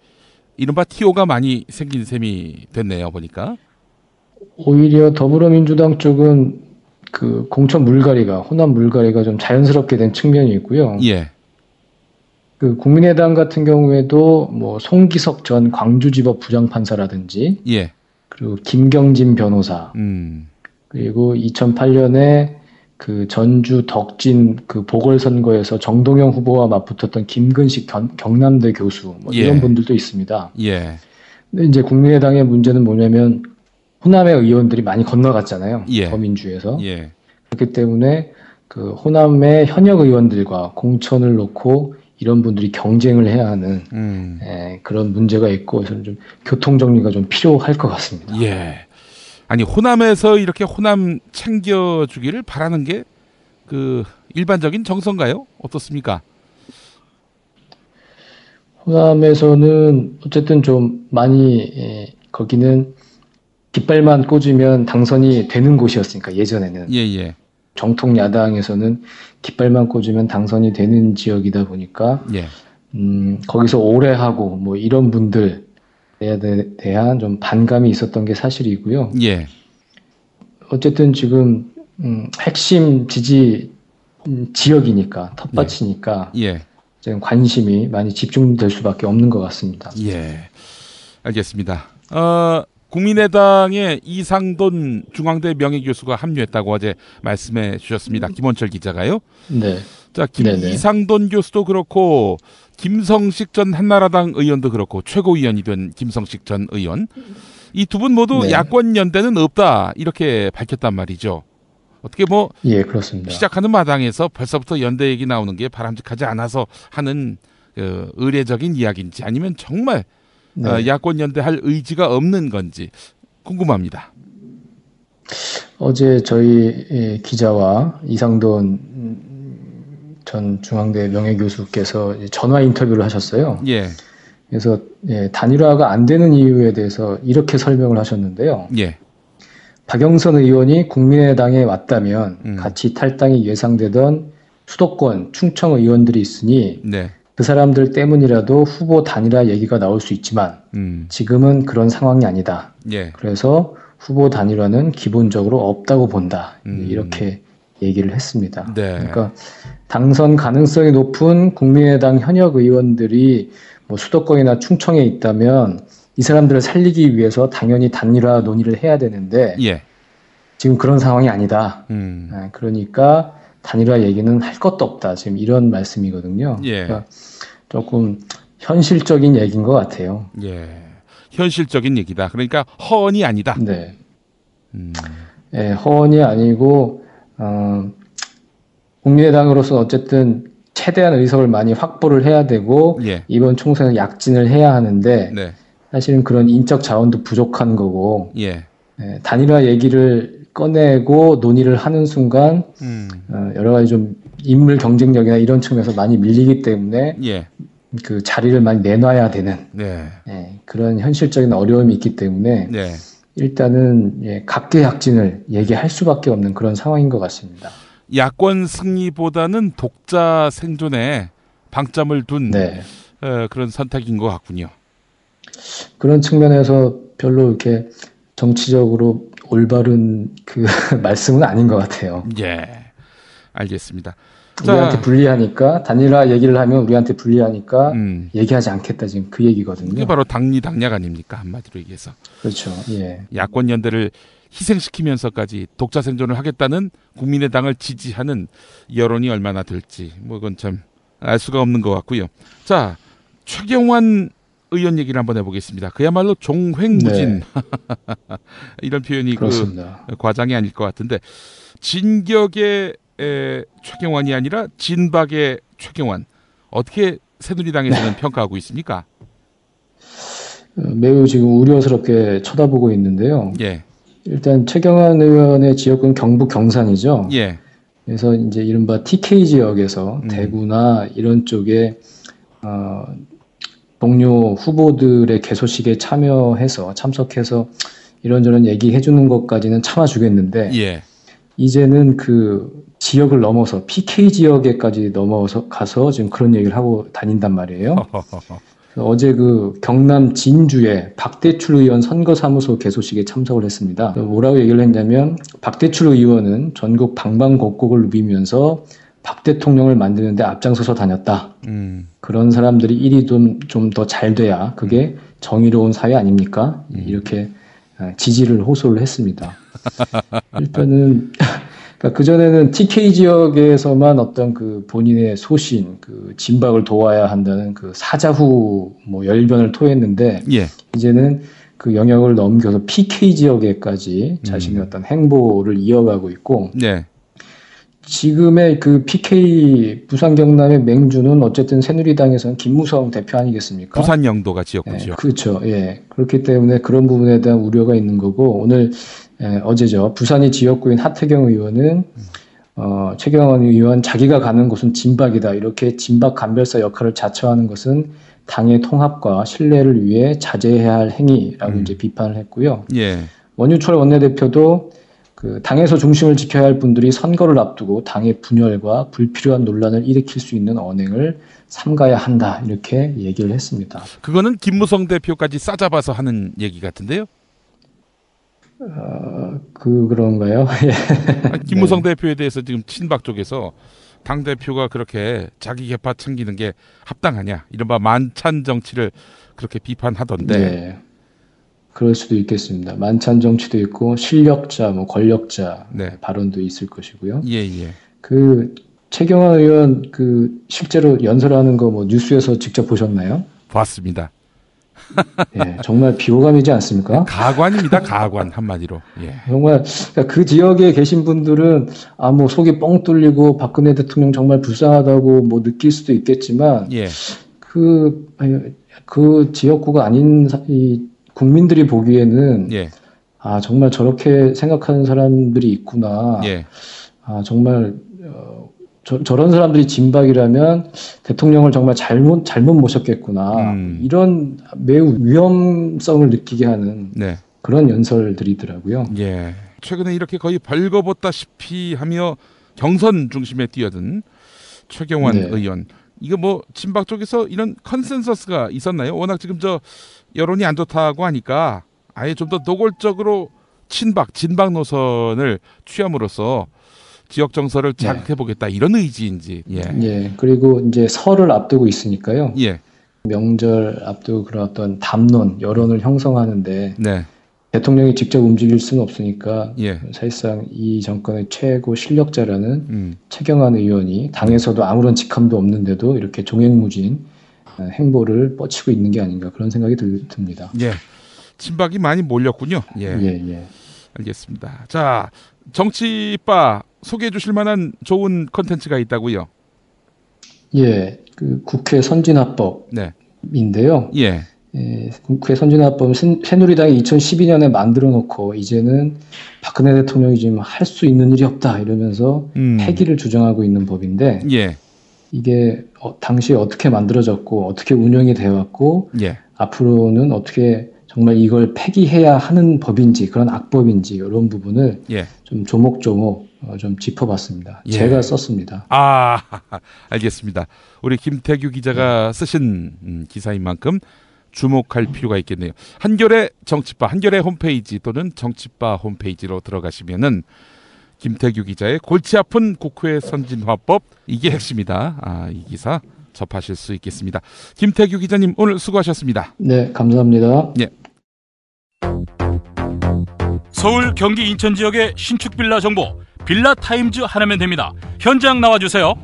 이른바 TO가 많이 생긴 셈이 됐네요, 보니까. 오히려 더불어민주당 쪽은 그 공천 물갈이가 호남 물갈이가 좀 자연스럽게 된 측면이 있고요. 예. 그 국민의당 같은 경우에도 뭐 송기석 전 광주지법 부장판사라든지, 예. 그리고 김경진 변호사, 그리고 2008년에 그 전주 덕진 그 보궐선거에서 정동영 후보와 맞붙었던 김근식 경남대 교수, 뭐 이런 분들도 있습니다. 예. 근데 이제 국민의당의 문제는 뭐냐면 호남의 의원들이 많이 건너갔잖아요. 예. 더민주에서. 예. 그렇기 때문에 그 호남의 현역 의원들과 공천을 놓고 이런 분들이 경쟁을 해야 하는 그런 문제가 있고, 그래서 좀 교통 정리가 좀 필요할 것 같습니다. 예. 아니 호남에서 이렇게 호남 챙겨주기를 바라는 게 그 일반적인 정서인가요? 어떻습니까? 호남에서는 어쨌든 좀 많이 거기는 깃발만 꽂으면 당선이 되는 곳이었으니까 예전에는. 예예. 정통 야당에서는 깃발만 꽂으면 당선이 되는 지역이다 보니까 예. 거기서 오래 하고 뭐 이런 분들에 대한 좀 반감이 있었던 게 사실이고요. 예. 어쨌든 지금 핵심 지지 지역이니까 텃밭이니까 예. 지금 관심이 많이 집중될 수밖에 없는 것 같습니다. 예. 알겠습니다. 국민의당의 이상돈 중앙대 명예교수가 합류했다고 어제 말씀해 주셨습니다. 김원철 기자가요. 네. 자, 이상돈 교수도 그렇고 김성식 전 한나라당 의원도 그렇고 최고위원이 된 김성식 전 의원, 이 두 분 모두 야권 연대는 없다 이렇게 밝혔단 말이죠. 어떻게 뭐 예, 그렇습니다. 시작하는 마당에서 벌써부터 연대 얘기 나오는 게 바람직하지 않아서 하는 의례적인 이야기인지 아니면 정말 야권 연대할 의지가 없는 건지 궁금합니다. 어제 저희 기자와 이상돈 전 중앙대 명예교수께서 전화 인터뷰를 하셨어요. 예. 그래서 단일화가 안 되는 이유에 대해서 이렇게 설명을 하셨는데요. 예. 박영선 의원이 국민의당에 왔다면 같이 탈당이 예상되던 수도권 충청 의원들이 있으니 그 사람들 때문이라도 후보 단일화 얘기가 나올 수 있지만 지금은 그런 상황이 아니다. 예. 그래서 후보 단일화는 기본적으로 없다고 본다. 이렇게 얘기를 했습니다. 그러니까 당선 가능성이 높은 국민의당 현역 의원들이 뭐 수도권이나 충청에 있다면 이 사람들을 살리기 위해서 당연히 단일화 논의를 해야 되는데 지금 그런 상황이 아니다. 그러니까 단일화 얘기는 할 것도 없다. 지금 이런 말씀이거든요. 그러니까 조금 현실적인 얘기인 것 같아요. 예, 현실적인 얘기다. 그러니까 허언이 아니다. 네. 허언이 아니고 국민의당으로서 어쨌든 최대한 의석을 많이 확보를 해야 되고 이번 총선에 약진을 해야 하는데 사실은 그런 인적 자원도 부족한 거고 단일화 얘기를 꺼내고 논의를 하는 순간 여러 가지 좀 인물 경쟁력이나 이런 측면에서 많이 밀리기 때문에 그 자리를 많이 내놔야 되는 그런 현실적인 어려움이 있기 때문에 일단은 각계약진을 얘기할 수밖에 없는 그런 상황인 것 같습니다. 야권 승리보다는 독자 생존에 방점을 둔 그런 선택인 것 같군요. 그런 측면에서 별로 이렇게 정치적으로 올바른 그 말씀은 아닌 것 같아요. 예, 알겠습니다. 우리한테 불리하니까 단일화 얘기를 하면 우리한테 불리하니까 얘기하지 않겠다 지금 그 얘기거든요. 이게 바로 당리당략 아닙니까? 한마디로 얘기해서. 그렇죠. 예. 야권 연대를 희생시키면서까지 독자 생존을 하겠다는 국민의당을 지지하는 여론이 얼마나 될지 뭐 그건 참 알 수가 없는 것 같고요. 자, 최경환 의원 얘기를 한번 해보겠습니다. 그야말로 종횡무진 이런 표현이 그 과장이 아닐 것 같은데 진격의 최경환이 아니라 진박의 최경환 어떻게 새누리당에서는 평가하고 있습니까? 매우 지금 우려스럽게 쳐다보고 있는데요. 예. 일단 최경환 의원의 지역은 경북 경산이죠. 예. 그래서 이제 이른바 TK 지역에서 대구나 이런 쪽에 동료 후보들의 개소식에 참석해서 이런저런 얘기해 주는 것까지는 참아주겠는데 이제는 그 지역을 넘어서 PK 지역에까지 넘어서 가서 지금 그런 얘기를 하고 다닌단 말이에요. 어제 그 경남 진주의 박대출 의원 선거사무소 개소식에 참석을 했습니다. 뭐라고 얘기를 했냐면 박대출 의원은 전국 방방곡곡을 누비면서 박 대통령을 만드는데 앞장서서 다녔다. 그런 사람들이 일이 좀 더 잘 돼야 그게 정의로운 사회 아닙니까? 이렇게 지지를 호소를 했습니다. 일단은 그러니까 그전에는 TK 지역에서만 어떤 그 본인의 소신, 그 진박을 도와야 한다는 그 사자후 뭐 열변을 토했는데 예. 이제는 그 영역을 넘겨서 PK 지역에까지 자신의 어떤 행보를 이어가고 있고 네. 지금의 그 PK 부산 경남의 맹주는 어쨌든 새누리당에서는 김무성 대표 아니겠습니까? 부산 영도가 지역구죠. 예, 그렇죠. 예. 그렇기 때문에 그런 부분에 대한 우려가 있는 거고 오늘 어제죠. 부산이 지역구인 하태경 의원은 최경환 의원 자기가 가는 곳은 진박이다. 이렇게 진박 간별사 역할을 자처하는 것은 당의 통합과 신뢰를 위해 자제해야 할 행위라고 이제 비판을 했고요. 예. 원유철 원내대표도 그 당에서 중심을 지켜야 할 분들이 선거를 앞두고 당의 분열과 불필요한 논란을 일으킬 수 있는 언행을 삼가야 한다. 이렇게 얘기를 했습니다. 그거는 김무성 대표까지 싸잡아서 하는 얘기 같은데요? 그런가요? 김무성 대표에 대해서 지금 친박 쪽에서 당대표가 그렇게 자기 계파 챙기는 게 합당하냐. 이른바 만찬 정치를 그렇게 비판하던데. 네. 그럴 수도 있겠습니다. 만찬 정치도 있고 실력자, 뭐 권력자 발언도 있을 것이고요. 예, 예. 그 최경환 의원 그 실제로 연설하는 거 뭐 뉴스에서 직접 보셨나요? 봤습니다. 예, 정말 비호감이지 않습니까? 가관입니다. 가관 한마디로. 예. 정말 그러니까 그 지역에 계신 분들은 뭐 속이 뻥 뚫리고 박근혜 대통령 정말 불쌍하다고 뭐 느낄 수도 있겠지만 예. 그 지역구가 아닌 이 국민들이 보기에는 예. 정말 저렇게 생각하는 사람들이 있구나. 예. 정말 저런 사람들이 진박이라면 대통령을 정말 잘못 모셨겠구나. 이런 매우 위험성을 느끼게 하는 그런 연설들이더라고요. 예. 최근에 이렇게 거의 벌거벗다시피 하며 경선 중심에 뛰어든 최경환 의원. 이거 뭐 진박 쪽에서 이런 컨센서스가 있었나요? 워낙 지금 여론이 안 좋다고 하니까 아예 좀 더 노골적으로 진박 노선을 취함으로써 지역 정서를 자극해보겠다 이런 의지인지. 예. 그리고 이제 설을 앞두고 있으니까요. 예. 명절 앞두고 그런 어떤 담론, 여론을 형성하는데 대통령이 직접 움직일 수는 없으니까 사실상 이 정권의 최고 실력자라는 최경환 의원이 당에서도 아무런 직함도 없는데도 이렇게 종횡무진 행보를 뻗치고 있는 게 아닌가 그런 생각이 듭니다. 예. 친박이 많이 몰렸군요. 예. 알겠습니다. 자, 정치바 소개해 주실 만한 좋은 컨텐츠가 있다고요? 예. 그 국회 선진화법인데요. 예. 국회 선진화법은 새누리당이 2012년에 만들어 놓고 이제는 박근혜 대통령이 지금 할 수 있는 일이 없다 이러면서 폐기를 주장하고 있는 법인데 이게 당시에 어떻게 만들어졌고 어떻게 운영이 되어 왔고 앞으로는 어떻게 정말 이걸 폐기해야 하는 법인지 그런 악법인지 이런 부분을 좀 조목조목 좀 짚어봤습니다. 제가 썼습니다. 알겠습니다. 우리 김태규 기자가 쓰신 기사인 만큼 주목할 필요가 있겠네요. 한겨레 정치바, 한겨레 홈페이지 또는 정치바 홈페이지로 들어가시면은 김태규 기자의 골치 아픈 국회 선진화법 이게 핵심이다. 이 기사 접하실 수 있겠습니다. 김태규 기자님 오늘 수고하셨습니다. 네, 감사합니다. 예. 서울, 경기, 인천 지역의 신축 빌라 정보 빌라타임즈 하나면 됩니다. 현장 나와주세요.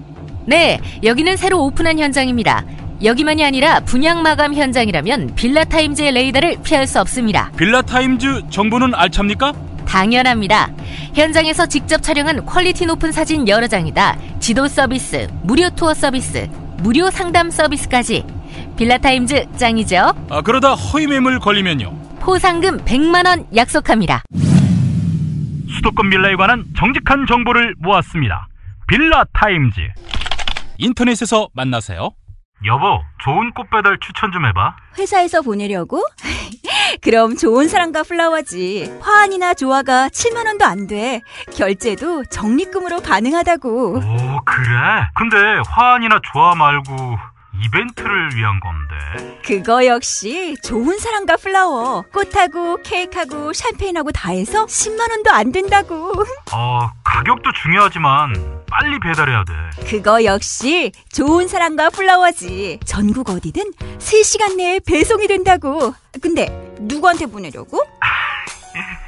네, 여기는 새로 오픈한 현장입니다. 여기만이 아니라 분양 마감 현장이라면 빌라타임즈의 레이더를 피할 수 없습니다. 빌라타임즈 정보는 알찹니까? 당연합니다. 현장에서 직접 촬영한 퀄리티 높은 사진 여러 장이다. 지도 서비스, 무료 투어 서비스, 무료 상담 서비스까지. 빌라타임즈 짱이죠? 그러다 허위 매물 걸리면요? 포상금 100만 원 약속합니다. 수도권 빌라에 관한 정직한 정보를 모았습니다. 빌라타임즈. 인터넷에서 만나세요. 여보, 좋은 꽃 배달 추천 좀 해봐. 회사에서 보내려고? 그럼 좋은 사람과 플라워지. 화환이나 조화가 7만 원도 안 돼. 결제도 적립금으로 가능하다고. 오, 그래? 근데 화환이나 조화 말고 이벤트를 위한 건데. 그거 역시 좋은 사람과 플라워. 꽃하고 케이크하고 샴페인하고 다 해서 10만 원도 안 된다고. 가격도 중요하지만 빨리 배달해야 돼. 그거 역시 좋은 사람과 플라워지. 전국 어디든 3시간 내에 배송이 된다고. 근데 누구한테 보내려고?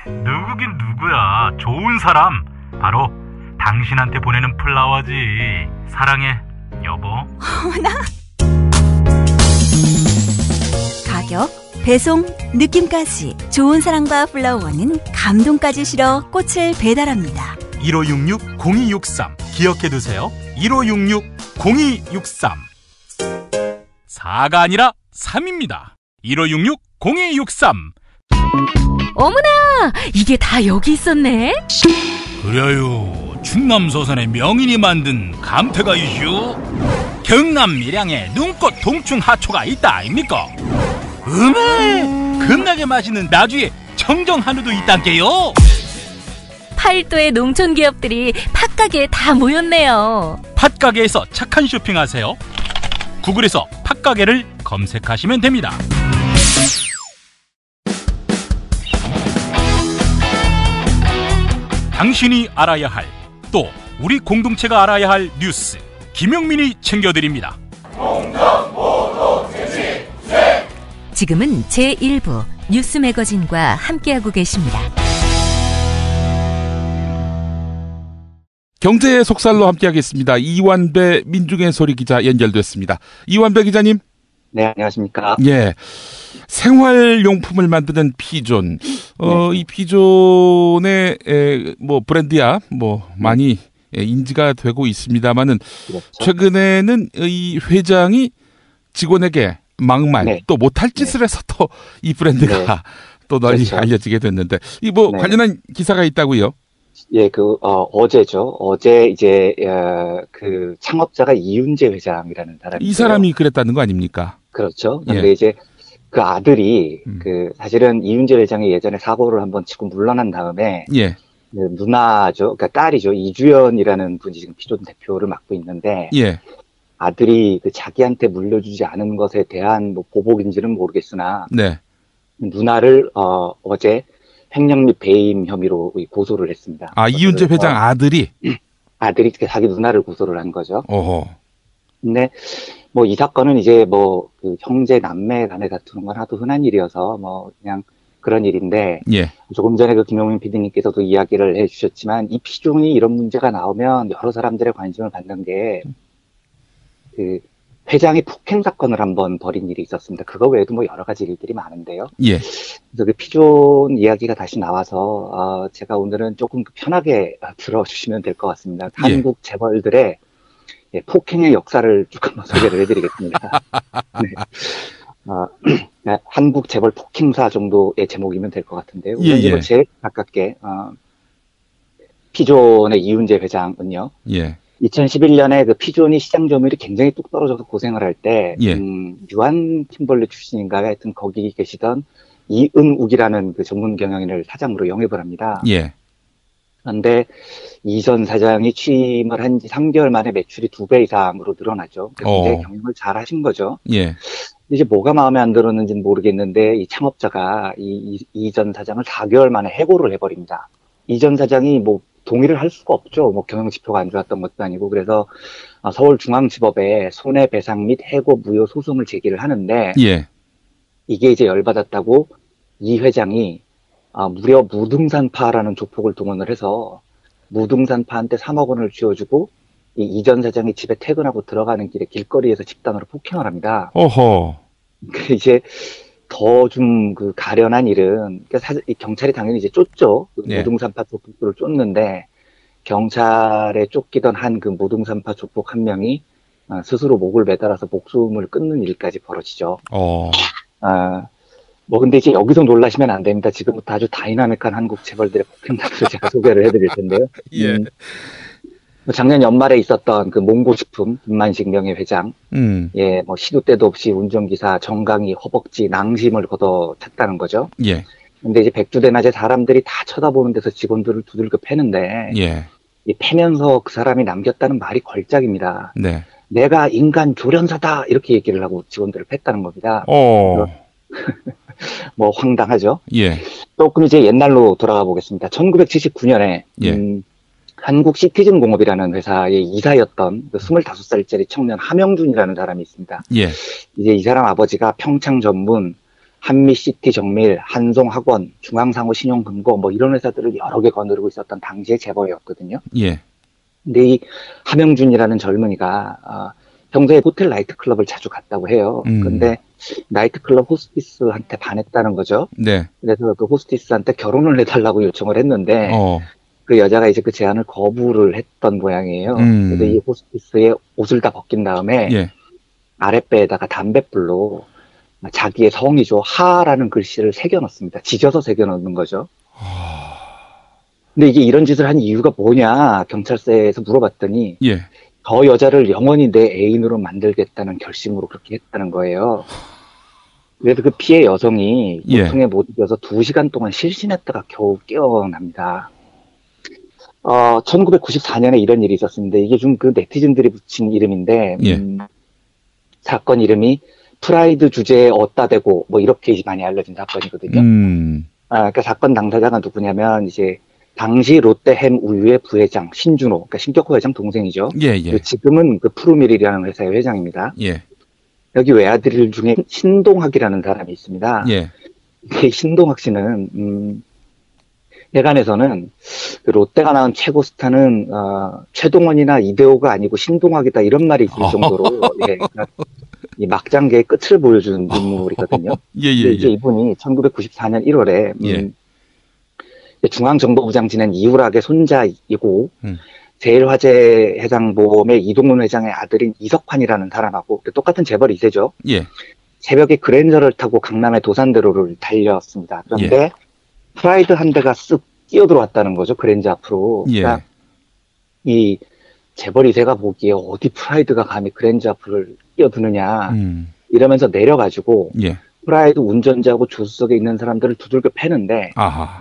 누구긴 누구야. 좋은 사람. 바로 당신한테 보내는 플라워지. 사랑해, 여보. 어머나. 가격, 배송, 느낌까지 좋은 사랑과 플라워는 감동까지 실어 꽃을 배달합니다. 1566-0263 기억해두세요. 1566-0263 4가 아니라 3입니다. 1566-0263 어머나! 이게 다 여기 있었네? 그래요. 충남서산의 명인이 만든 감태가 이슈. 경남 밀양에 눈꽃 동충 하초가 있다 아닙니까? 겁나게 맛있는 나주에 청정 한우도 있단게요. 팔도의 농촌 기업들이 팥가게에 다 모였네요. 팥가게에서 착한 쇼핑하세요. 구글에서 팥가게를 검색하시면 됩니다. 당신이 알아야 할, 또 우리 공동체가 알아야 할 뉴스, 김영민이 챙겨드립니다. 지금은 제1부 뉴스 매거진과 함께하고 계십니다. 경제의 속살로 함께하겠습니다. 이완배 민중의 소리 기자 연결됐습니다. 이완배 기자님. 네, 안녕하십니까. 예. 생활용품을 만드는 피존. 이 피존의 브랜드야 많이 인지가 되고 있습니다만은 그렇죠. 최근에는 이 회장이 직원에게 막말 또 못할 짓을 해서 또 이 브랜드가 또 널리 그렇죠. 알려지게 됐는데 이 관련한 기사가 있다고요? 예, 어제죠. 어제 이제 그 창업자가 이윤재 회장이라는 사람이 이 사람이 그랬다는 거 아닙니까? 그렇죠. 근데 이제 그 아들이 사실은 이윤재 회장이 예전에 사고를 한번 치고 물러난 다음에 그 누나죠, 그러니까 딸이죠, 이주연이라는 분이 지금 피존 대표를 맡고 있는데 아들이 그 자기한테 물려주지 않은 것에 대한 보복인지는 모르겠으나 누나를 어제 횡령 및 배임 혐의로 고소를 했습니다. 이윤재 회장 아들이 자기 누나를 고소를 한 거죠. 어허. 근데 이 사건은 이제 그 형제 남매 간에 다투는 건 하도 흔한 일이어서 그냥 그런 일인데 조금 전에 그 김용민 PD님께서도 이야기를 해주셨지만 이 피존이 이런 문제가 나오면 여러 사람들의 관심을 받는 게 그 회장이 폭행 사건을 한번 벌인 일이 있었습니다. 그거 외에도 여러 가지 일들이 많은데요. 그래서 그 피존 이야기가 다시 나와서 제가 오늘은 조금 편하게 들어주시면 될 것 같습니다. 한국 재벌들의 폭행의 역사를 쭉 한번 소개를 해드리겠습니다. 한국 재벌 폭행사 정도의 제목이면 될 것 같은데요. 우선 제일 가깝게 피존의 이윤재 회장은요. 2011년에 그 피존이 시장 점유율이 굉장히 뚝 떨어져서 고생을 할 때, 유한 팀벌레 출신인가 하여튼 거기 계시던 이은욱이라는 그 전문 경영인을 사장으로 영입을 합니다. 그런데 이 전 사장이 취임을 한 지 3개월 만에 매출이 2배 이상으로 늘어나죠. 굉장히 경영을 잘 하신 거죠. 이제 뭐가 마음에 안 들었는지는 모르겠는데 이 창업자가 이 전 사장을 4개월 만에 해고를 해버립니다. 이 전 사장이 동의를 할 수가 없죠. 경영 지표가 안 좋았던 것도 아니고. 그래서 서울중앙지법에 손해배상 및 해고 무효 소송을 제기를 하는데 이게 이제 열받았다고 이 회장이 무려 무등산파라는 조폭을 동원을 해서 무등산파한테 3억 원을 쥐어주고 이 전 사장이 집에 퇴근하고 들어가는 길에 길거리에서 집단으로 폭행을 합니다. 어허. 이제 더 좀 가련한 일은, 경찰이 당연히 이제 쫓죠. 무등산파 조폭들을 쫓는데, 경찰에 쫓기던 한 그 무등산파 조폭 한 명이 스스로 목을 매달아서 목숨을 끊는 일까지 벌어지죠. 근데 이제 여기서 놀라시면 안 됩니다. 지금부터 아주 다이나믹한 한국 재벌들의 폭행담을 제가 소개를 해드릴 텐데요. 작년 연말에 있었던 그 몽고식품 김만식 명예회장, 시도 때도 없이 운전기사 정강이 허벅지 낭심을 걷어 찼다는 거죠. 근데 이제 백주대낮에 사람들이 다 쳐다보는 데서 직원들을 두들겨 패는데, 이 패면서 그 사람이 남겼다는 말이 걸작입니다. 내가 인간 조련사다 이렇게 얘기를 하고 직원들을 팼다는 겁니다. 뭐 황당하죠. 예. 조금 이제 옛날로 돌아가 보겠습니다. 1979년에 한국 시티즌 공업이라는 회사의 이사였던 그 25살짜리 청년 함영준이라는 사람이 있습니다. 예. 이제 이 사람 아버지가 평창 전문, 한미시티 정밀, 한송학원, 중앙상호 신용금고 뭐 이런 회사들을 여러 개 거느리고 있었던 당시의 재벌이었거든요. 예. 근데 이 함영준이라는 젊은이가 평소에 호텔 나이트클럽을 자주 갔다고 해요. 근데 나이트클럽 호스티스한테 반했다는 거죠. 네. 그래서 그 호스티스한테 결혼을 해달라고 요청을 했는데 그 여자가 이제 그 제안을 거부를 했던 모양이에요. 그래서 이 호스티스의 옷을 다 벗긴 다음에 아랫배에다가 담뱃불로 자기의 성이죠. 하라는 글씨를 새겨넣습니다. 지져서 새겨넣는 거죠. 근데 이게 이런 짓을 한 이유가 뭐냐 경찰서에서 물어봤더니 저 여자를 영원히 내 애인으로 만들겠다는 결심으로 그렇게 했다는 거예요. 그래서 그 피해 여성이 고통에 못 이겨서 2시간 동안 실신했다가 겨우 깨어납니다. 1994년에 이런 일이 있었습니다. 이게 좀 그 네티즌들이 붙인 이름인데 사건 이름이 프라이드 주제에 어따 대고 뭐 이렇게 많이 알려진 사건이거든요. 그러니까 사건 당사자가 누구냐면 이제 당시 롯데햄 우유의 부회장 신준호, 그러니까 신격호 회장 동생이죠. 지금은 그 푸르밀이라는 회사의 회장입니다. 여기 외아들 중에 신동학이라는 사람이 있습니다. 이 신동학 씨는 해관에서는 그 롯데가 낳은 최고 스타는 최동원이나 이대호가 아니고 신동학이다 이런 말이 있을 정도로 그러니까 이 막장계의 끝을 보여준 인물이거든요. 이제 이분이 1994년 1월에 중앙정보부장 지낸 이우락의 손자이고 제일화재해상보험의 이동훈 회장의 아들인 이석환이라는 사람하고 똑같은 재벌 2세죠. 새벽에 그랜저를 타고 강남의 도산대로를 달렸습니다. 그런데 프라이드 한 대가 쓱 끼어들어왔다는 거죠. 그랜저 앞으로. 그러니까 이 재벌 2세가 보기에 어디 프라이드가 감히 그랜저 앞을 끼어드느냐 이러면서 내려가지고 프라이드 운전자하고 조수석에 있는 사람들을 두들겨 패는데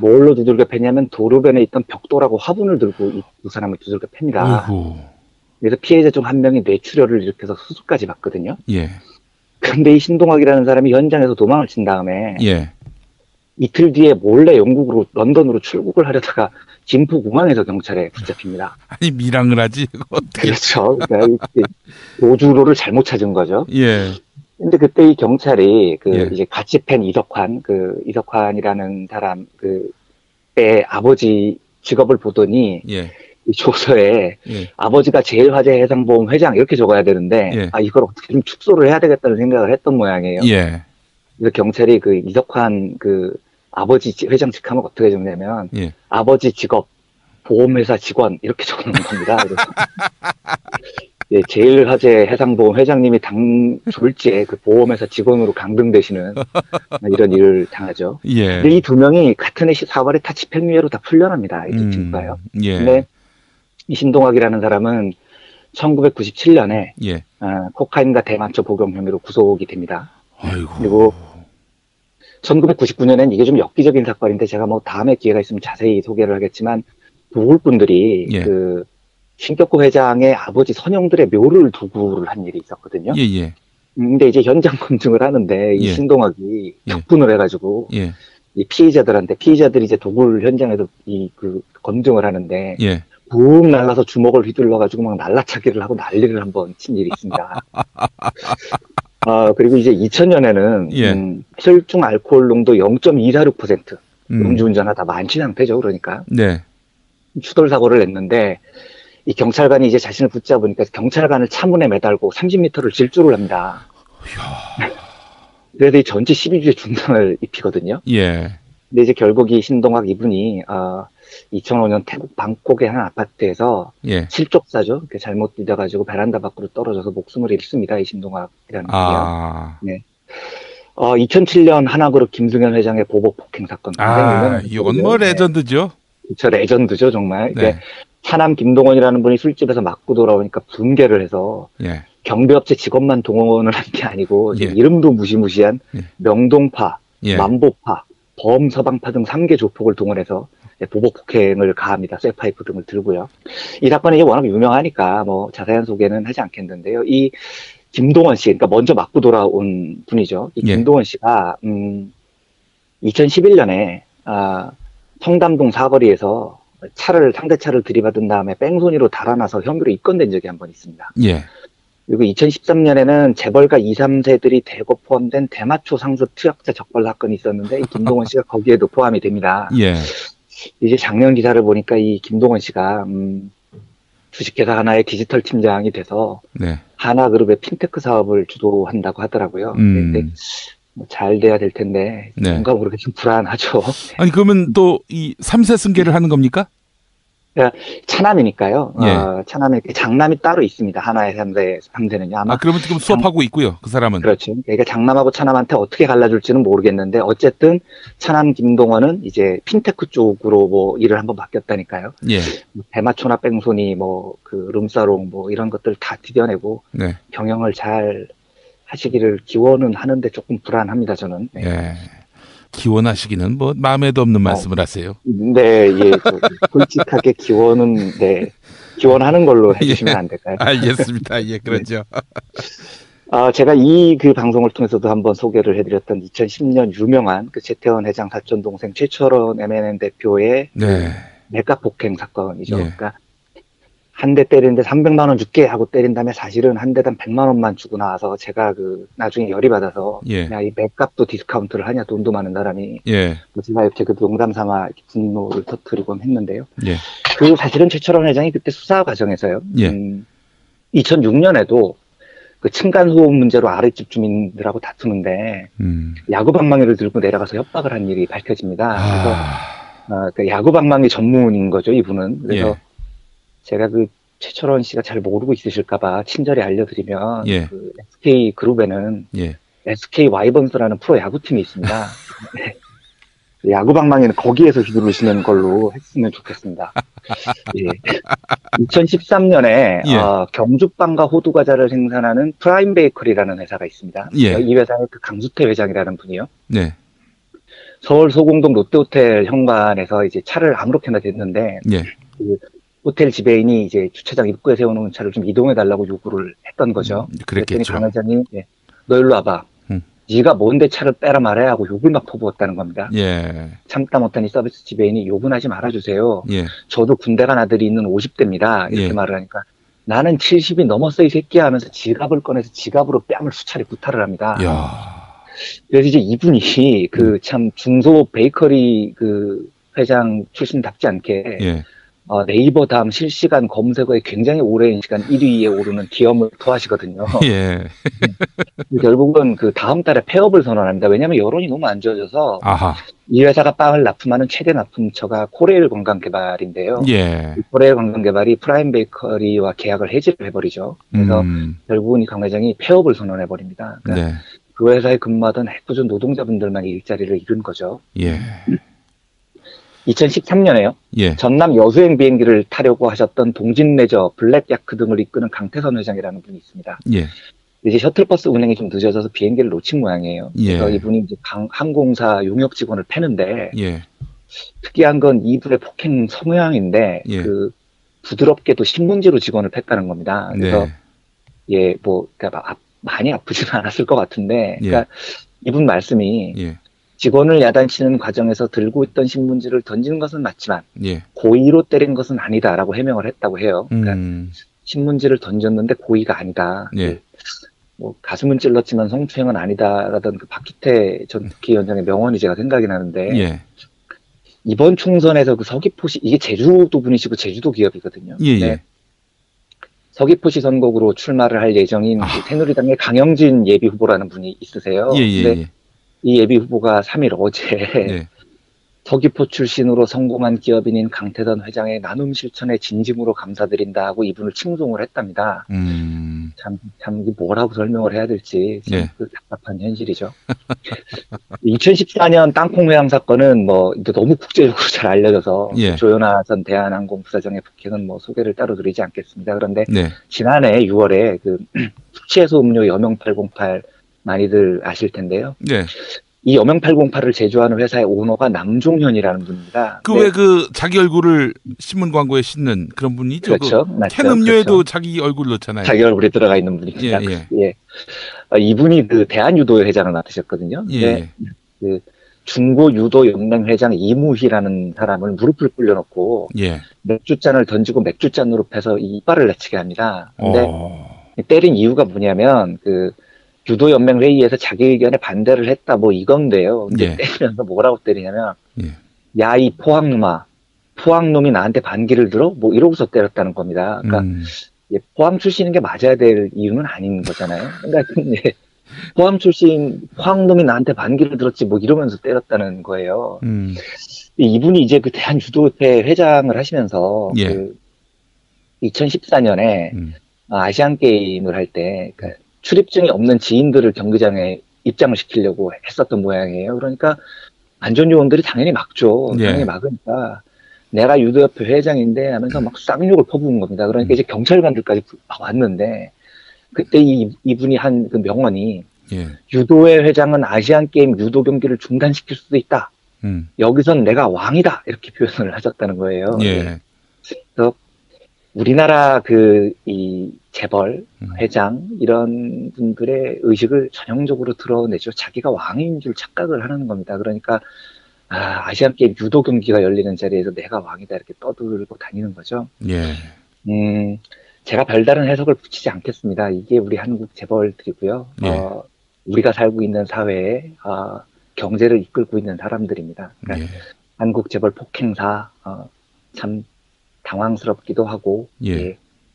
뭘로 두들겨 패냐면 도로변에 있던 벽돌하고 화분을 들고 이 두 사람을 두들겨 팹니다. 그래서 피해자 중 한 명이 뇌출혈을 일으켜서 수술까지 받거든요. 그런데 이 신동학이라는 사람이 현장에서 도망을 친 다음에 이틀 뒤에 몰래 영국으로 런던으로 출국을 하려다가 김포공항에서 경찰에 붙잡힙니다. 아니 밀항을 하지. 그렇죠. 그러니까 도주로를 잘못 찾은 거죠. 근데 그때 이 경찰이 이제 같이 팬 이석환이라는 사람 의 아버지 직업을 보더니 이 조서에 아버지가 제일화재해상보험 회장 이렇게 적어야 되는데 이걸 어떻게 좀 축소를 해야 되겠다는 생각을 했던 모양이에요. 그래서 경찰이 그 이석환 아버지 회장직하면 어떻게 적냐면 아버지 직업 보험회사 직원 이렇게 적는 겁니다. 제일화재해상보험 회장님이 졸지에 그 보험회사 직원으로 강등되시는 이런 일을 당하죠. 근데 이 두 명이 같은 해 4월에 다 집행유예로 다 풀려납니다. 이 친구가요. 근데 이 신동학이라는 사람은 1997년에 코카인과 대마초 복용 혐의로 구속이 됩니다. 그리고 1999년엔 이게 좀 엽기적인 사건인데 제가 뭐 다음에 기회가 있으면 자세히 소개를 하겠지만 도굴꾼들이 그 신격호 회장의 아버지 선영들의 묘를 도굴을 한 일이 있었거든요. 근데 이제 현장 검증을 하는데 이 신동학이 격분을 해가지고 이 피의자들이 이제 도굴 현장에서 검증을 하는데 붕 날라서 주먹을 휘둘러가지고 막 날라차기를 하고 난리를 한번 친 일이 있습니다. 그리고 이제 2000년에는 혈중 알코올 농도 0.246%. 음주운전하다 만취상태죠, 그러니까. 추돌 사고를 냈는데, 이 경찰관이 이제 자신을 붙잡으니까 경찰관을 차문에 매달고 30m를 질주를 합니다. 그래서 이 전치 12주의 중상을 입히거든요. 근데 이제 결국 이 신동학 이분이, 2005년 태국 방콕의 한 아파트에서 실족사죠. 이렇게 잘못 뛰어가지고 베란다 밖으로 떨어져서 목숨을 잃습니다. 이 신동학이라는 분이요. 2007년 하나그룹 김승현 회장의 보복 폭행 사건. 이건 뭐 레전드죠. 그렇죠, 레전드죠 정말. 차남 김동원이라는 분이 술집에서 맞고 돌아오니까 분개를 해서 경비업체 직원만 동원을 한 게 아니고 이름도 무시무시한 명동파, 만보파, 범서방파 등 3개 조폭을 동원해서 보복 폭행을 가합니다. 쇠파이프 등을 들고요. 이 사건이 워낙 유명하니까 뭐 자세한 소개는 하지 않겠는데요. 이 김동원 씨, 그러니까 먼저 맞고 돌아온 분이죠. 이 김동원 씨가 2011년에 청담동 사거리에서 상대 차를 들이받은 다음에 뺑소니로 달아나서 혐의로 입건된 적이 한 번 있습니다. 예. 그리고 2013년에는 재벌가 2, 3세들이 대거 포함된 대마초 상습 투약자 적발 사건이 있었는데 이 김동원 씨가 거기에도 포함이 됩니다. 예. 이제 작년 기사를 보니까 이 김동원 씨가 주식회사 하나의 디지털 팀장이 돼서 네. 하나그룹의 핀테크 사업을 주도한다고 하더라고요. 근데 뭐 잘 돼야 될 텐데 네. 뭔가 모르게 좀 불안하죠. 아니 그러면 또 이 3세 승계를 하는 겁니까? 그러니까 차남이니까요. 예. 차남의 장남이 따로 있습니다. 하나의 3세는요. 아마 그러면 지금 수업하고 있고요. 그 사람은. 그렇죠. 그러니까 장남하고 차남한테 어떻게 갈라줄지는 모르겠는데 어쨌든 차남 김동원은 이제 핀테크 쪽으로 뭐 일을 한번 바뀌었다니까요. 예. 대마초나 뺑소니 뭐 그 룸사롱 뭐 이런 것들 다 디뎌내고 네. 경영을 잘 하시기를 기원은 하는데 조금 불안합니다. 저는. 네. 예. 기원하시기는 뭐 마음에도 없는 말씀을 하세요. 네, 예, 솔직하게 기원은 기원하는 걸로 해주시면 안 될까요? 알겠습니다. 예, 그렇죠. 제가 그 방송을 통해서도 한번 소개를 해드렸던 2010년 유명한 그 최태원 회장 사촌 동생 최철원 MNN 대표의 맥각 폭행 사건이죠. 예. 그러니까 한 대 때리는데 300만 원 줄게 하고 때린 다음에 사실은 한 대당 100만 원만 주고 나와서 제가 나중에 열이 받아서 야, 이 맥값도 디스카운트를 하냐 돈도 많은 사람이 제가 이렇게 농담 삼아 이렇게 분노를 터뜨리곤 했는데요. 그 사실은 최철원 회장이 그때 수사 과정에서요. 2006년에도 그 층간소음 문제로 아랫집 주민들하고 다투는데 야구방망이를 들고 내려가서 협박을 한 일이 밝혀집니다. 그래서 그 야구방망이 전문인 거죠, 이분은. 그래서 제가 최철원 씨가 잘 모르고 있으실까봐 친절히 알려드리면 그 SK 그룹에는 SK 와이번스라는 프로 야구팀이 있습니다. 야구방망이는 거기에서 휘두르시는 걸로 했으면 좋겠습니다. 2013년에 경주빵과 호두과자를 생산하는 프라임 베이커리라는 회사가 있습니다. 이 회사의 그 강수태 회장이라는 분이요. 서울 소공동 롯데호텔 현관에서 이제 차를 아무렇게나 댔는데 그 호텔 지배인이 이제 주차장 입구에 세워놓은 차를 좀 이동해달라고 요구를 했던 거죠. 그랬겠죠. 그랬더니 강 회장이 너 일로 와봐. 네가 뭔데 차를 빼라 말해 하고 욕을 막 퍼부었다는 겁니다. 참다 못하니 서비스 지배인이 욕은 하지 말아주세요. 저도 군대 간 아들이 있는 50대입니다. 이렇게 말을 하니까 나는 70이 넘었어 이 새끼야 하면서 지갑을 꺼내서 지갑으로 뺨을 수차례 구타를 합니다. 그래서 이제 이분이 참 중소 베이커리 회장 출신답지 않게 네이버 다음 실시간 검색어에 굉장히 오랜 시간 1위에 오르는 기염을 토하시거든요. 결국은 다음 달에 폐업을 선언합니다. 왜냐하면 여론이 너무 안 좋아져서 이 회사가 빵을 납품하는 최대 납품처가 코레일 관광개발인데요. 코레일 관광개발이 프라임 베이커리와 계약을 해지를 해버리죠. 그래서 결국은 이 강 회장이 폐업을 선언해버립니다. 그러니까 그 회사에 근무하던 핵구준 노동자분들만 일자리를 잃은 거죠. 2013년에요. 전남 여수행 비행기를 타려고 하셨던 동진레저, 블랙야크 등을 이끄는 강태선 회장이라는 분이 있습니다. 이제 셔틀버스 운행이 좀 늦어져서 비행기를 놓친 모양이에요. 그래서 이분이 이제 항공사 용역 직원을 패는데 특이한 건 이분의 폭행 성향인데 부드럽게도 신문지로 직원을 팼다는 겁니다. 그래서 그러니까 많이 아프지는 않았을 것 같은데, 그러니까 이분 말씀이 직원을 야단치는 과정에서 들고 있던 신문지를 던지는 것은 맞지만 고의로 때린 것은 아니다라고 해명을 했다고 해요. 그러니까 신문지를 던졌는데 고의가 아니다. 뭐 가슴은 찔렀지만 성추행은 아니다라던 그 박기태 전 국회의원장의 명언이 제가 생각이 나는데 이번 총선에서 그 서귀포시 이게 제주도 분이시고 제주도 기업이거든요. 서귀포시 선거구로 출마를 할 예정인 새누리당의 강영진 예비 후보라는 분이 있으세요. 근데 이 예비 후보가 3일 어제 서귀포 출신으로 성공한 기업인인 강태선 회장의 나눔 실천에 진심으로 감사드린다고 이분을 칭송을 했답니다. 참 뭐라고 설명을 해야 될지 답답한 현실이죠. 2014년 땅콩 회항 사건은 뭐 너무 국제적으로 잘 알려져서 조현아 전 대한항공 부사장의 폭행은 뭐 소개를 따로 드리지 않겠습니다. 그런데 지난해 6월에 그 숙취해소 음료 여명 808 많이들 아실 텐데요. 이 여명808을 제조하는 회사의 오너가 남종현이라는 분입니다. 그 왜 그 자기 얼굴을 신문 광고에 싣는 그런 분이죠. 그렇죠. 그 캔 음료에도 그렇죠. 자기 얼굴 넣잖아요. 자기 얼굴이 들어가 있는 분입니다. 예. 이분이 그 대한유도 회장을 맡으셨거든요. 예. 그 중고 유도 연맹 회장 이무희라는 사람을 무릎을 꿇려놓고 맥주잔을 던지고 맥주잔으로 패서 이빨을 내치게 합니다. 근데 때린 이유가 뭐냐면 그 유도 연맹 회의에서 자기 의견에 반대를 했다 뭐 이건데요. 근데 때리면서 뭐라고 때리냐면 야 이 포항놈아, 포항놈이 나한테 반기를 들어? 뭐 이러고서 때렸다는 겁니다. 그러니까 포항 출신인 게 맞아야 될 이유는 아닌 거잖아요. 그러니까 포항 출신 포항놈이 나한테 반기를 들었지 뭐 이러면서 때렸다는 거예요. 이분이 이제 그 대한유도협회 회장을 하시면서 그 2014년에 아시안 게임을 할 때 출입증이 없는 지인들을 경기장에 입장을 시키려고 했었던 모양이에요. 그러니까 안전요원들이 당연히 막죠. 당연히 막으니까 내가 유도협회 회장인데 하면서 막 쌍욕을 퍼부은 겁니다. 그러니까 이제 경찰관들까지 왔는데 그때 이분이 한 그 명언이 유도회 회장은 아시안 게임 유도 경기를 중단시킬 수도 있다. 여기선 내가 왕이다. 이렇게 표현을 하셨다는 거예요. 그래서 우리나라 이 재벌, 회장 이런 분들의 의식을 전형적으로 드러내죠. 자기가 왕인 줄 착각을 하는 겁니다. 그러니까 아시안 게임 유도 경기가 열리는 자리에서 내가 왕이다 이렇게 떠들고 다니는 거죠. 제가 별다른 해석을 붙이지 않겠습니다. 이게 우리 한국 재벌들이고요. 우리가 살고 있는 사회에 경제를 이끌고 있는 사람들입니다. 그러니까 한국 재벌 폭행사 참 당황스럽기도 하고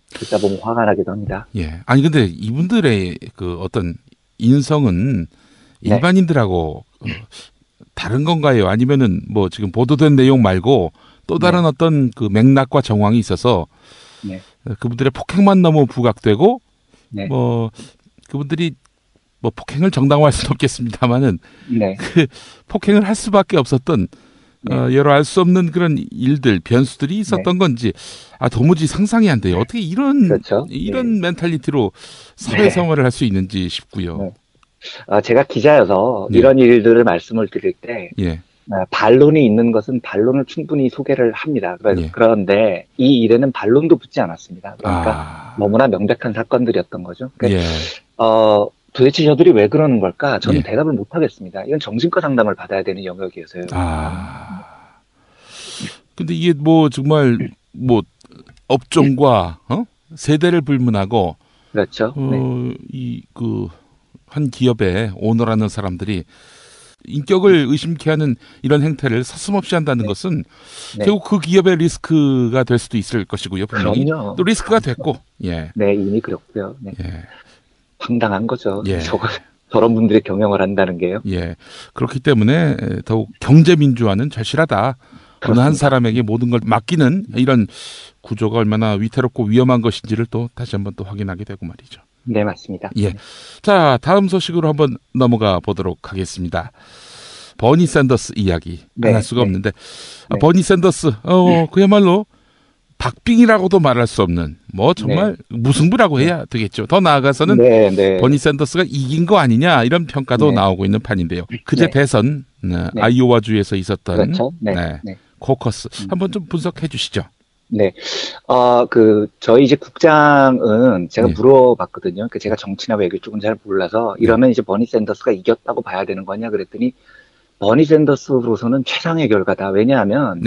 듣다 보면 화가 나기도 합니다. 아니 근데 이분들의 그 어떤 인성은 일반인들하고 다른 건가요? 아니면은 뭐 지금 보도된 내용 말고 또 다른 어떤 그 맥락과 정황이 있어서 그분들의 폭행만 너무 부각되고 뭐 그분들이 뭐 폭행을 정당화할 수는 없겠습니다만은 그 폭행을 할 수밖에 없었던 여러 알 수 없는 그런 일들, 변수들이 있었던 건지 도무지 상상이 안 돼요. 어떻게 이런 멘탈리티로 사회생활을 할 수 있는지 싶고요. 제가 기자여서 이런 일들을 말씀을 드릴 때 반론이 있는 것은 반론을 충분히 소개를 합니다. 그런데 이 일에는 반론도 붙지 않았습니다. 그러니까 너무나 명백한 사건들이었던 거죠. 그러니까 도대체 저들이 왜 그러는 걸까? 저는 대답을 못 하겠습니다. 이건 정신과 상담을 받아야 되는 영역이어서요. 근데 이게 뭐 정말 뭐 업종과 세대를 불문하고 그렇죠. 이 그 한 기업의 오너라는 사람들이 인격을 의심케 하는 이런 행태를 서슴없이 한다는 것은 결국 그 기업의 리스크가 될 수도 있을 것이고요. 분명히 또 리스크가 됐고 이미 그렇고요. 황당한 거죠. 저런 분들이 경영을 한다는 게요. 그렇기 때문에 더욱 경제민주화는 절실하다. 어느 한 사람에게 모든 걸 맡기는 이런 구조가 얼마나 위태롭고 위험한 것인지를 또 다시 한번 또 확인하게 되고 말이죠. 네, 맞습니다. 자, 다음 소식으로 한번 넘어가 보도록 하겠습니다. 버니 샌더스 이야기 안 할 수가 없는데 버니 샌더스 그야말로 박빙이라고도 말할 수 없는 뭐 정말 무승부라고 해야 되겠죠. 더 나아가서는 버니 샌더스가 이긴 거 아니냐 이런 평가도 나오고 있는 판인데요. 그제 대선 아이오와주에서 있었던 코커스 한번 좀 분석해 주시죠. 저희 이제 국장은 제가 물어봤거든요. 제가 정치나 외교 쪽은 잘 몰라서 이러면 이제 버니 샌더스가 이겼다고 봐야 되는 거냐 그랬더니 버니 샌더스로서는 최상의 결과다. 왜냐하면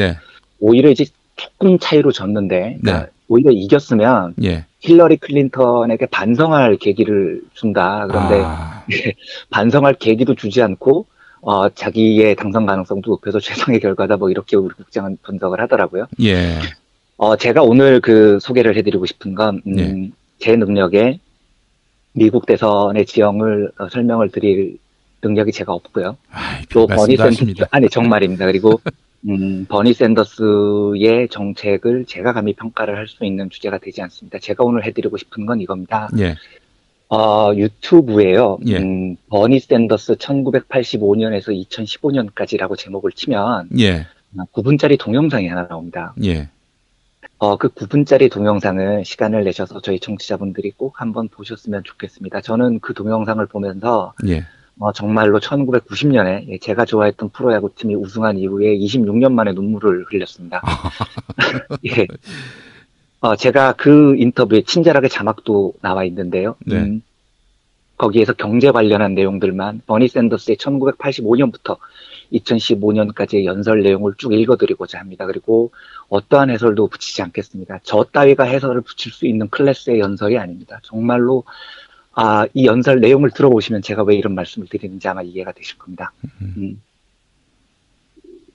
오히려 이제 조금 차이로 졌는데 오히려 이겼으면 힐러리 클린턴에게 반성할 계기를 준다. 그런데 반성할 계기도 주지 않고 자기의 당선 가능성도 높여서 최상의 결과다. 뭐 이렇게 우리 국장은 분석을 하더라고요. 제가 오늘 그 소개를 해드리고 싶은 건 제 능력에 미국 대선의 지형을 설명을 드릴 능력이 제가 없고요. 또 버니 샌더스 정말입니다. 그리고 버니 샌더스의 정책을 제가 감히 평가를 할 수 있는 주제가 되지 않습니다. 제가 오늘 해드리고 싶은 건 이겁니다. 유튜브에요. 버니 샌더스 1985년에서 2015년까지라고 제목을 치면 9분짜리 동영상이 하나 나옵니다. 그 9분짜리 동영상을 시간을 내셔서 저희 청취자분들이 꼭 한번 보셨으면 좋겠습니다. 저는 그 동영상을 보면서 정말로 1990년에 제가 좋아했던 프로야구팀이 우승한 이후에 26년 만에 눈물을 흘렸습니다. 예. 제가 그 인터뷰에 친절하게 자막도 나와 있는데요. 네. 거기에서 경제 관련한 내용들만 버니 샌더스의 1985년부터 2015년까지의 연설 내용을 쭉 읽어드리고자 합니다. 그리고 어떠한 해설도 붙이지 않겠습니다. 저 따위가 해설을 붙일 수 있는 클래스의 연설이 아닙니다. 정말로 이 연설 내용을 들어보시면 제가 왜 이런 말씀을 드리는지 아마 이해가 되실 겁니다.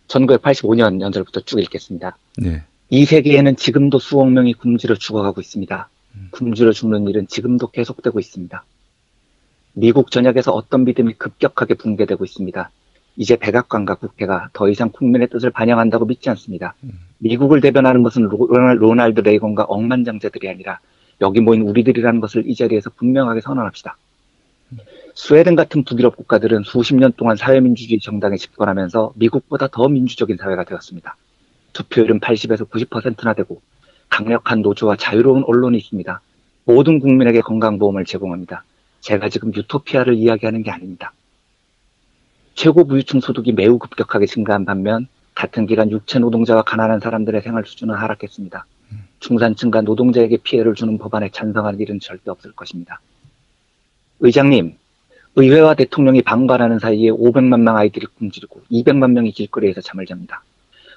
1985년 연설부터 쭉 읽겠습니다. 네. 이 세계에는 지금도 수억 명이 굶주려 죽어가고 있습니다. 굶주려 죽는 일은 지금도 계속되고 있습니다. 미국 전역에서 어떤 믿음이 급격하게 붕괴되고 있습니다. 이제 백악관과 국회가 더 이상 국민의 뜻을 반영한다고 믿지 않습니다. 미국을 대변하는 것은 로널드 레이건과 억만장자들이 아니라 여기 모인 우리들이라는 것을 이 자리에서 분명하게 선언합시다. 스웨덴 같은 북유럽 국가들은 수십 년 동안 사회민주주의 정당에 집권하면서 미국보다 더 민주적인 사회가 되었습니다. 투표율은 80에서 90%나 되고 강력한 노조와 자유로운 언론이 있습니다. 모든 국민에게 건강보험을 제공합니다. 제가 지금 유토피아를 이야기하는 게 아닙니다. 최고 부유층 소득이 매우 급격하게 증가한 반면 같은 기간 육체 노동자와 가난한 사람들의 생활 수준은 하락했습니다. 중산층과 노동자에게 피해를 주는 법안에 찬성할 일은 절대 없을 것입니다. 의장님, 의회와 대통령이 방관하는 사이에 500만 명 아이들이 굶주리고 200만 명이 길거리에서 잠을 잡니다.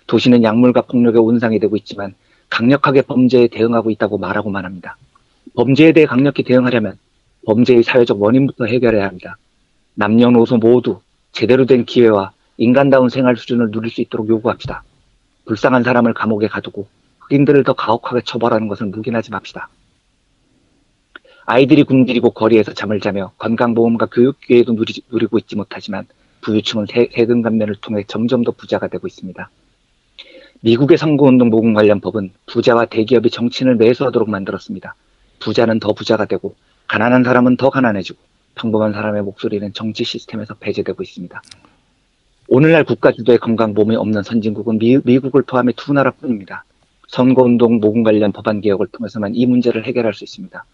도시는 약물과 폭력의 온상이 되고 있지만 강력하게 범죄에 대응하고 있다고 말하고만 합니다. 범죄에 대해 강력히 대응하려면 범죄의 사회적 원인부터 해결해야 합니다. 남녀노소 모두 제대로 된 기회와 인간다운 생활 수준을 누릴 수 있도록 요구합시다. 불쌍한 사람을 감옥에 가두고 흑인들을 더 가혹하게 처벌하는 것을 묵인하지 맙시다. 아이들이 굶주리고 거리에서 잠을 자며 건강보험과 교육 기회도 누리고 있지 못하지만 부유층은 세금 감면을 통해 점점 더 부자가 되고 있습니다. 미국의 선거운동 모금 관련 법은 부자와 대기업이 정치인을 매수하도록 만들었습니다. 부자는 더 부자가 되고 가난한 사람은 더 가난해지고 평범한 사람의 목소리는 정치 시스템에서 배제되고 있습니다. 오늘날 국가 주도의 건강보험이 없는 선진국은 미국을 포함해 두 나라뿐입니다. 선거운동 모금 관련 법안 개혁을 통해서만 이 문제를 해결할 수 있습니다.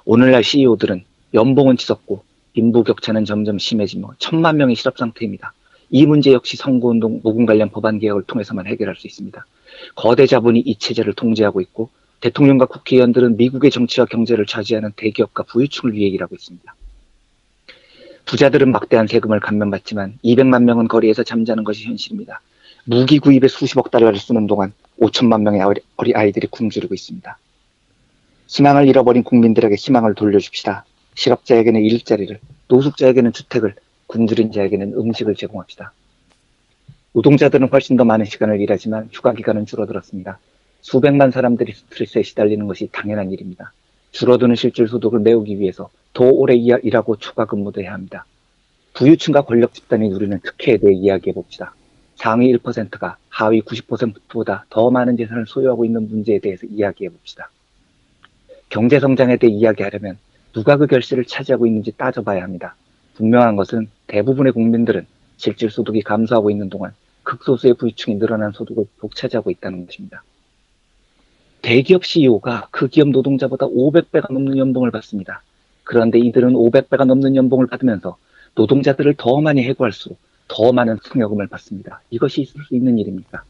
오늘날 CEO들은 연봉은 치솟고 빈부격차는 점점 심해지며 1000만 명이 실업 상태입니다. 이 문제 역시 선거운동 모금 관련 법안 개혁을 통해서만 해결할 수 있습니다. 거대 자본이 이 체제를 통제하고 있고 대통령과 국회의원들은 미국의 정치와 경제를 차지하는 대기업과 부유층을 위해 일하고 있습니다. 부자들은 막대한 세금을 감면받지만 200만 명은 거리에서 잠자는 것이 현실입니다. 무기 구입에 수십억 달러를 쓰는 동안 5천만 명의 어린 아이들이 굶주리고 있습니다. 희망을 잃어버린 국민들에게 희망을 돌려줍시다. 실업자에게는 일자리를, 노숙자에게는 주택을, 굶주린 자에게는 음식을 제공합시다. 노동자들은 훨씬 더 많은 시간을 일하지만 휴가 기간은 줄어들었습니다. 수백만 사람들이 스트레스에 시달리는 것이 당연한 일입니다. 줄어드는 실질 소득을 메우기 위해서 더 오래 일하고 추가 근무도 해야 합니다. 부유층과 권력 집단이 누리는 특혜에 대해 이야기해 봅시다. 상위 1%가 하위 90%보다 더 많은 재산을 소유하고 있는 문제에 대해서 이야기해 봅시다. 경제 성장에 대해 이야기하려면 누가 그 결실을 차지하고 있는지 따져봐야 합니다. 분명한 것은 대부분의 국민들은 실질 소득이 감소하고 있는 동안 극소수의 부유층이 늘어난 소득을 독차지하고 있다는 것입니다. 대기업 CEO가 그 기업 노동자보다 500배가 넘는 연봉을 받습니다. 그런데 이들은 500배가 넘는 연봉을 받으면서 노동자들을 더 많이 해고할수록 더 많은 승여금을 받습니다. 이것이 있을 수 있는 일입니까?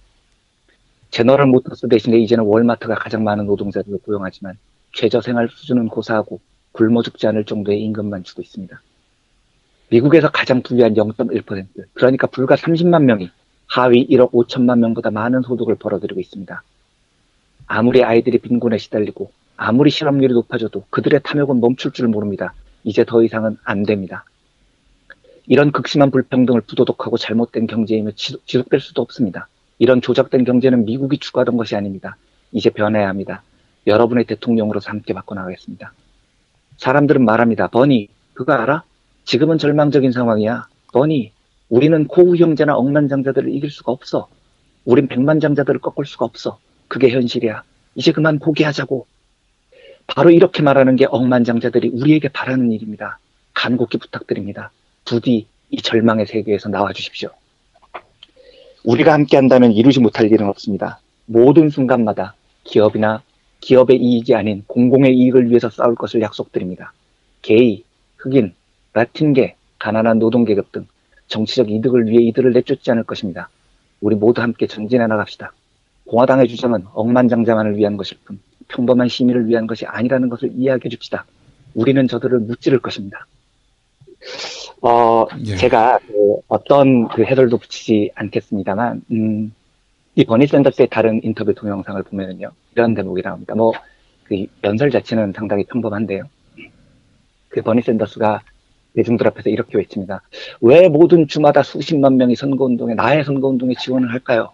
제너럴 모터스 대신에 이제는 월마트가 가장 많은 노동자들을 고용하지만 최저생활 수준은 고사하고 굶어 죽지 않을 정도의 임금만 주고 있습니다. 미국에서 가장 부유한 0.1%, 그러니까 불과 30만 명이 하위 1억 5천만 명보다 많은 소득을 벌어들이고 있습니다. 아무리 아이들이 빈곤에 시달리고 아무리 실업률이 높아져도 그들의 탐욕은 멈출 줄 모릅니다. 이제 더 이상은 안 됩니다. 이런 극심한 불평등을 부도덕하고 잘못된 경제이며 지속될 수도 없습니다. 이런 조작된 경제는 미국이 추구하던 것이 아닙니다. 이제 변해야 합니다. 여러분의 대통령으로서 함께 바꿔나가겠습니다. 사람들은 말합니다. 버니, 그거 알아? 지금은 절망적인 상황이야. 버니, 우리는 고우 형제나 억만장자들을 이길 수가 없어. 우린 백만장자들을 꺾을 수가 없어. 그게 현실이야. 이제 그만 포기하자고. 바로 이렇게 말하는 게 억만장자들이 우리에게 바라는 일입니다. 간곡히 부탁드립니다. 부디 이 절망의 세계에서 나와주십시오. 우리가 함께 한다면 이루지 못할 일은 없습니다. 모든 순간마다 기업이나 기업의 이익이 아닌 공공의 이익을 위해서 싸울 것을 약속드립니다. 게이, 흑인, 라틴계, 가난한 노동계급 등 정치적 이득을 위해 이들을 내쫓지 않을 것입니다. 우리 모두 함께 전진해 나갑시다. 공화당의 주장은 억만장자만을 위한 것일 뿐 평범한 시민을 위한 것이 아니라는 것을 이해하게 해줍시다. 우리는 저들을 무찌를 것입니다. 제가 어떤 해설도 붙이지 않겠습니다만 이 버니 샌더스의 다른 인터뷰 동영상을 보면은요, 이런 대목이 나옵니다. 그 연설 자체는 상당히 평범한데요. 그 버니 샌더스가 대중들 앞에서 이렇게 외칩니다. 왜 모든 주마다 수십만 명이 나의 선거운동에 지원을 할까요?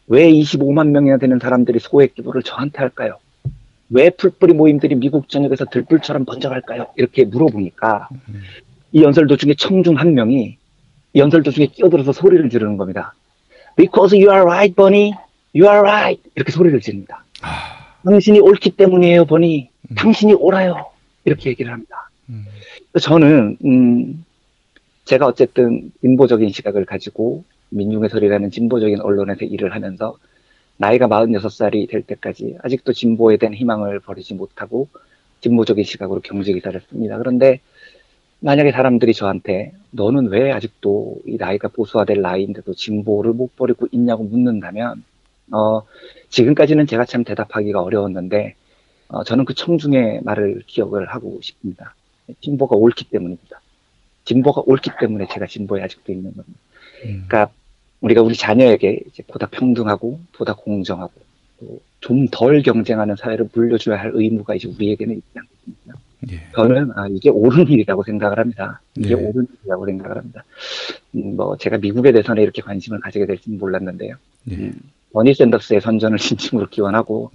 왜 25만 명이나 되는 사람들이 소액 기부를 저한테 할까요? 왜 풀뿌리 모임들이 미국 전역에서 들불처럼 번져갈까요? 이렇게 물어보니까 이 연설 도중에 청중 한 명이 이 연설 도중에 끼어들어서 소리를 지르는 겁니다. Because you are right, Bonnie. You are right. 이렇게 소리를 지릅니다. 당신이 옳기 때문이에요, 버니. 당신이 옳아요. 이렇게 얘기를 합니다. 저는 제가 어쨌든 진보적인 시각을 가지고 민중의 소리라는 진보적인 언론에서 일을 하면서 나이가 46살이 될 때까지 아직도 진보에 대한 희망을 버리지 못하고 진보적인 시각으로 경제기사를 씁니다. 그런데 만약에 사람들이 저한테 너는 왜 아직도 이 나이가 보수화될 나이인데도 진보를 못 버리고 있냐고 묻는다면 지금까지는 제가 참 대답하기가 어려웠는데 저는 그 청중의 말을 기억을 하고 싶습니다. 진보가 옳기 때문입니다. 진보가 옳기 때문에 제가 진보에 아직도 있는 겁니다. 그러니까 우리가 우리 자녀에게 이제 보다 평등하고 보다 공정하고 좀 덜 경쟁하는 사회를 물려줘야 할 의무가 이제 우리에게는 있지 않겠습니까? 예. 저는 이게 옳은 일이라고 생각을 합니다. 이게 옳은 일이라고 생각을 합니다. 제가 미국에 대해서는 이렇게 관심을 가지게 될지는 몰랐는데요. 버니 샌더스의 선전을 진심으로 기원하고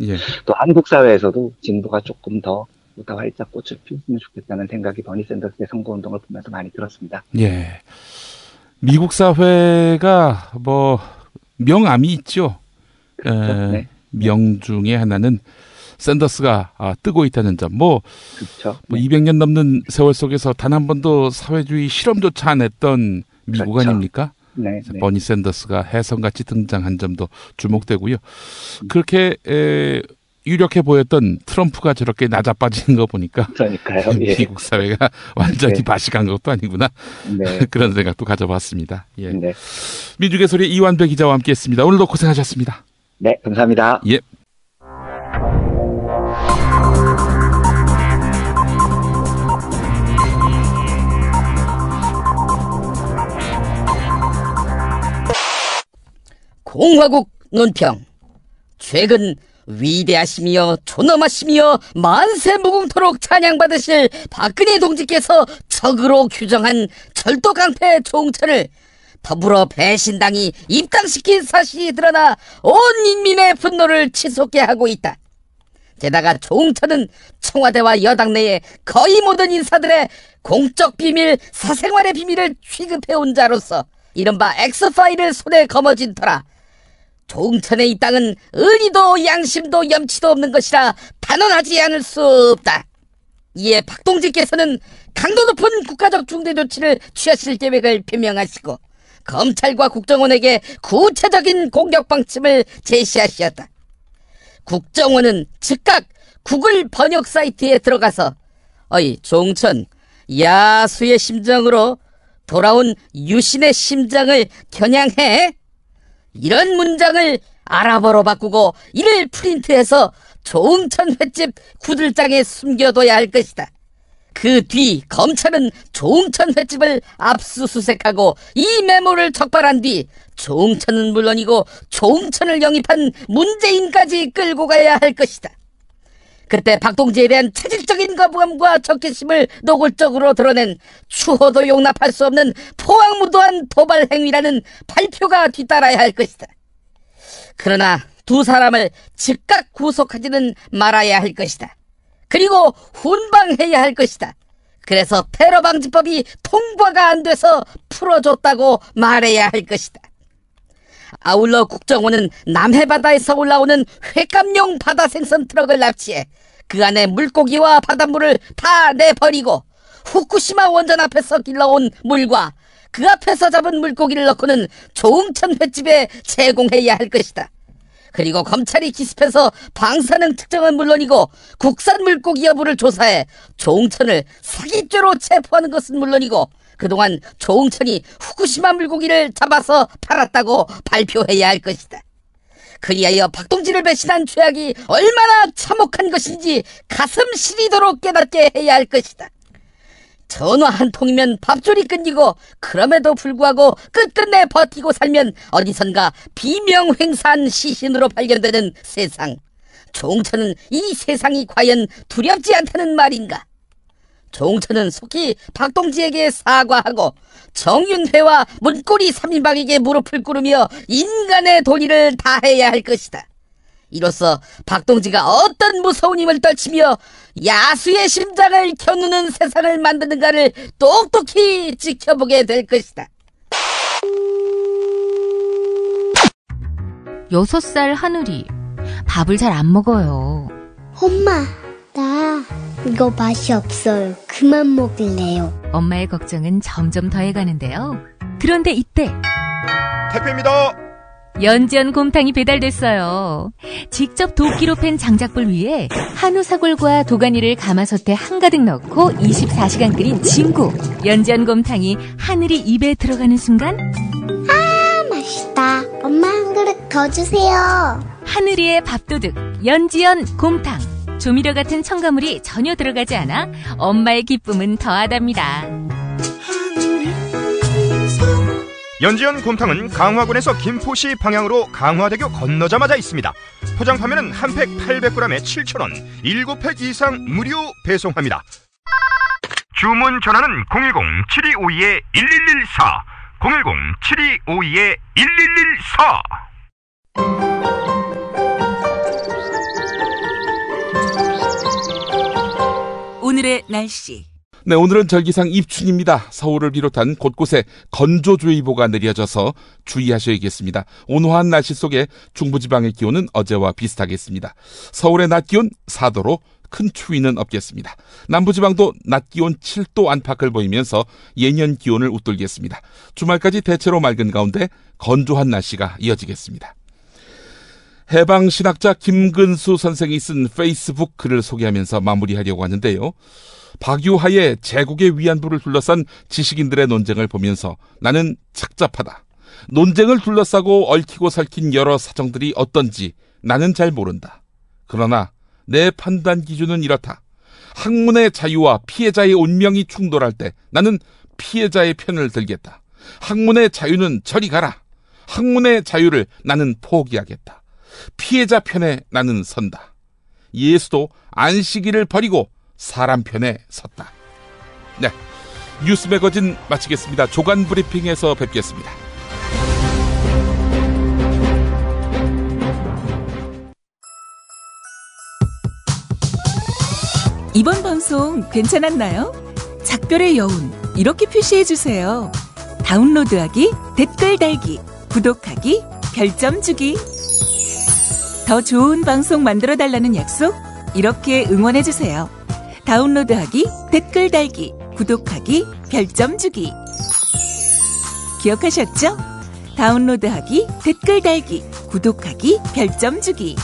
또 한국 사회에서도 진보가 조금 더 보다 활짝 꽃을 피웠으면 좋겠다는 생각이 버니 샌더스의 선거운동을 보면서 많이 들었습니다. 예. 미국 사회가 명암이 있죠. 그렇죠. 네. 명 중에 하나는 샌더스가 뜨고 있다는 점. 그렇죠. 200년 넘는 세월 속에서 단 한 번도 사회주의 실험조차 안 했던 미국 그렇죠. 아닙니까? 네. 버니 샌더스가 혜성같이 등장한 점도 주목되고요. 그렇게 유력해 보였던 트럼프가 저렇게 낮아빠지는 거 보니까 그러니까요. 예. 미국 사회가 완전히 바식한 것도 아니구나. 네. 그런 생각도 가져봤습니다. 예. 네. 민중의 소리 이완배 기자와 함께했습니다. 오늘도 고생하셨습니다. 네, 감사합니다. 예. 공화국 논평. 최근 위대하시며 존엄하시며 만세무궁토록 찬양받으실 박근혜 동지께서 적으로 규정한 절도강패 종천을 더불어 배신당이 입당시킨 사실이 드러나 온 인민의 분노를 치솟게 하고 있다. 게다가 종천은 청와대와 여당 내의 거의 모든 인사들의 공적 비밀, 사생활의 비밀을 취급해온 자로서 이른바 엑스파일을 손에 거머쥔 터라 종천의 이 땅은 의리도 양심도 염치도 없는 것이라 단언하지 않을 수 없다. 이에 박 동지께서는 강도 높은 국가적 중대 조치를 취하실 계획을 표명하시고 검찰과 국정원에게 구체적인 공격 방침을 제시하셨다. 국정원은 즉각 구글 번역 사이트에 들어가서 종천 야수의 심정으로 돌아온 유신의 심장을 겨냥해 이런 문장을 아랍어로 바꾸고 이를 프린트해서 조응천 횟집 구들장에 숨겨둬야 할 것이다. 그 뒤 검찰은 조응천 횟집을 압수수색하고 이 메모를 적발한 뒤 조응천은 물론이고 조응천을 영입한 문재인까지 끌고 가야 할 것이다. 그때 박동지에 대한 체질적인 거부감과 적개심을 노골적으로 드러낸 추호도 용납할 수 없는 포악무도한 도발 행위라는 발표가 뒤따라야 할 것이다. 그러나 두 사람을 즉각 구속하지는 말아야 할 것이다. 그리고 훈방해야 할 것이다. 그래서 테러방지법이 통과가 안 돼서 풀어줬다고 말해야 할 것이다. 아울러 국정원은 남해바다에서 올라오는 횟감용 바다생선 트럭을 납치해 그 안에 물고기와 바닷물을 다 내버리고 후쿠시마 원전 앞에서 길러온 물과 그 앞에서 잡은 물고기를 넣고는 조응천 횟집에 제공해야 할 것이다. 그리고 검찰이 기습해서 방사능 측정은 물론이고 국산 물고기 여부를 조사해 조응천을 사기죄로 체포하는 것은 물론이고 그동안 조응천이 후쿠시마 물고기를 잡아서 팔았다고 발표해야 할 것이다. 그리하여 박동지를 배신한 죄악이 얼마나 참혹한 것인지 가슴 시리도록 깨닫게 해야 할 것이다. 전화 한 통이면 밥줄이 끊기고 그럼에도 불구하고 끝끝내 버티고 살면 어디선가 비명횡사한 시신으로 발견되는 세상. 조응천은 이 세상이 과연 두렵지 않다는 말인가? 조응천은 속히 박동지에게 사과하고 정윤회와 문고리 3인방에게 무릎을 꿇으며 인간의 도리를 다해야 할 것이다. 이로써 박동지가 어떤 무서운 힘을 떨치며 야수의 심장을 겨누는 세상을 만드는가를 똑똑히 지켜보게 될 것이다. 6살 하늘이 밥을 잘 안 먹어요. 엄마, 나 이거 맛이 없어요. 그만 먹을래요. 엄마의 걱정은 점점 더해가는데요. 그런데 이때 택배입니다. 연지연 곰탕이 배달됐어요. 직접 도끼로 팬 장작불 위에 한우 사골과 도가니를 가마솥에 한가득 넣고 24시간 끓인 진구. 연지연 곰탕이 하늘이 입에 들어가는 순간, 아, 맛있다. 엄마 한 그릇 더 주세요. 하늘이의 밥도둑 연지연 곰탕. 조미료 같은 첨가물이 전혀 들어가지 않아 엄마의 기쁨은 더하답니다. 연지연 곰탕은 강화군에서 김포시 방향으로 강화대교 건너자마자 있습니다. 포장 판매는 한 팩 800g에 7,000원, 7팩 이상 무료 배송합니다. 주문 전화는 010-7252-1114, 010-7252-1114. 오늘의 날씨. 네, 오늘은 절기상 입춘입니다. 서울을 비롯한 곳곳에 건조주의보가 내려져서 주의하셔야겠습니다. 온화한 날씨 속에 중부지방의 기온은 어제와 비슷하겠습니다. 서울의 낮 기온 4도로 큰 추위는 없겠습니다. 남부지방도 낮 기온 7도 안팎을 보이면서 예년 기온을 웃돌겠습니다. 주말까지 대체로 맑은 가운데 건조한 날씨가 이어지겠습니다. 해방신학자 김근수 선생이 쓴 페이스북 글을 소개하면서 마무리하려고 하는데요. 박유하의 제국의 위안부를 둘러싼 지식인들의 논쟁을 보면서 나는 착잡하다. 논쟁을 둘러싸고 얽히고 설킨 여러 사정들이 어떤지 나는 잘 모른다. 그러나 내 판단 기준은 이렇다. 학문의 자유와 피해자의 운명이 충돌할 때 나는 피해자의 편을 들겠다. 학문의 자유는 저리 가라. 학문의 자유를 나는 포기하겠다. 피해자 편에 나는 선다. 예수도 안식일을 버리고 사람 편에 섰다. 네, 뉴스 매거진 마치겠습니다. 조간 브리핑에서 뵙겠습니다. 이번 방송 괜찮았나요? 작별의 여운 이렇게 표시해주세요. 다운로드하기, 댓글 달기, 구독하기, 별점 주기. 더 좋은 방송 만들어달라는 약속 이렇게 응원해주세요. 다운로드하기, 댓글 달기, 구독하기, 별점 주기. 기억하셨죠? 다운로드하기, 댓글 달기, 구독하기, 별점 주기.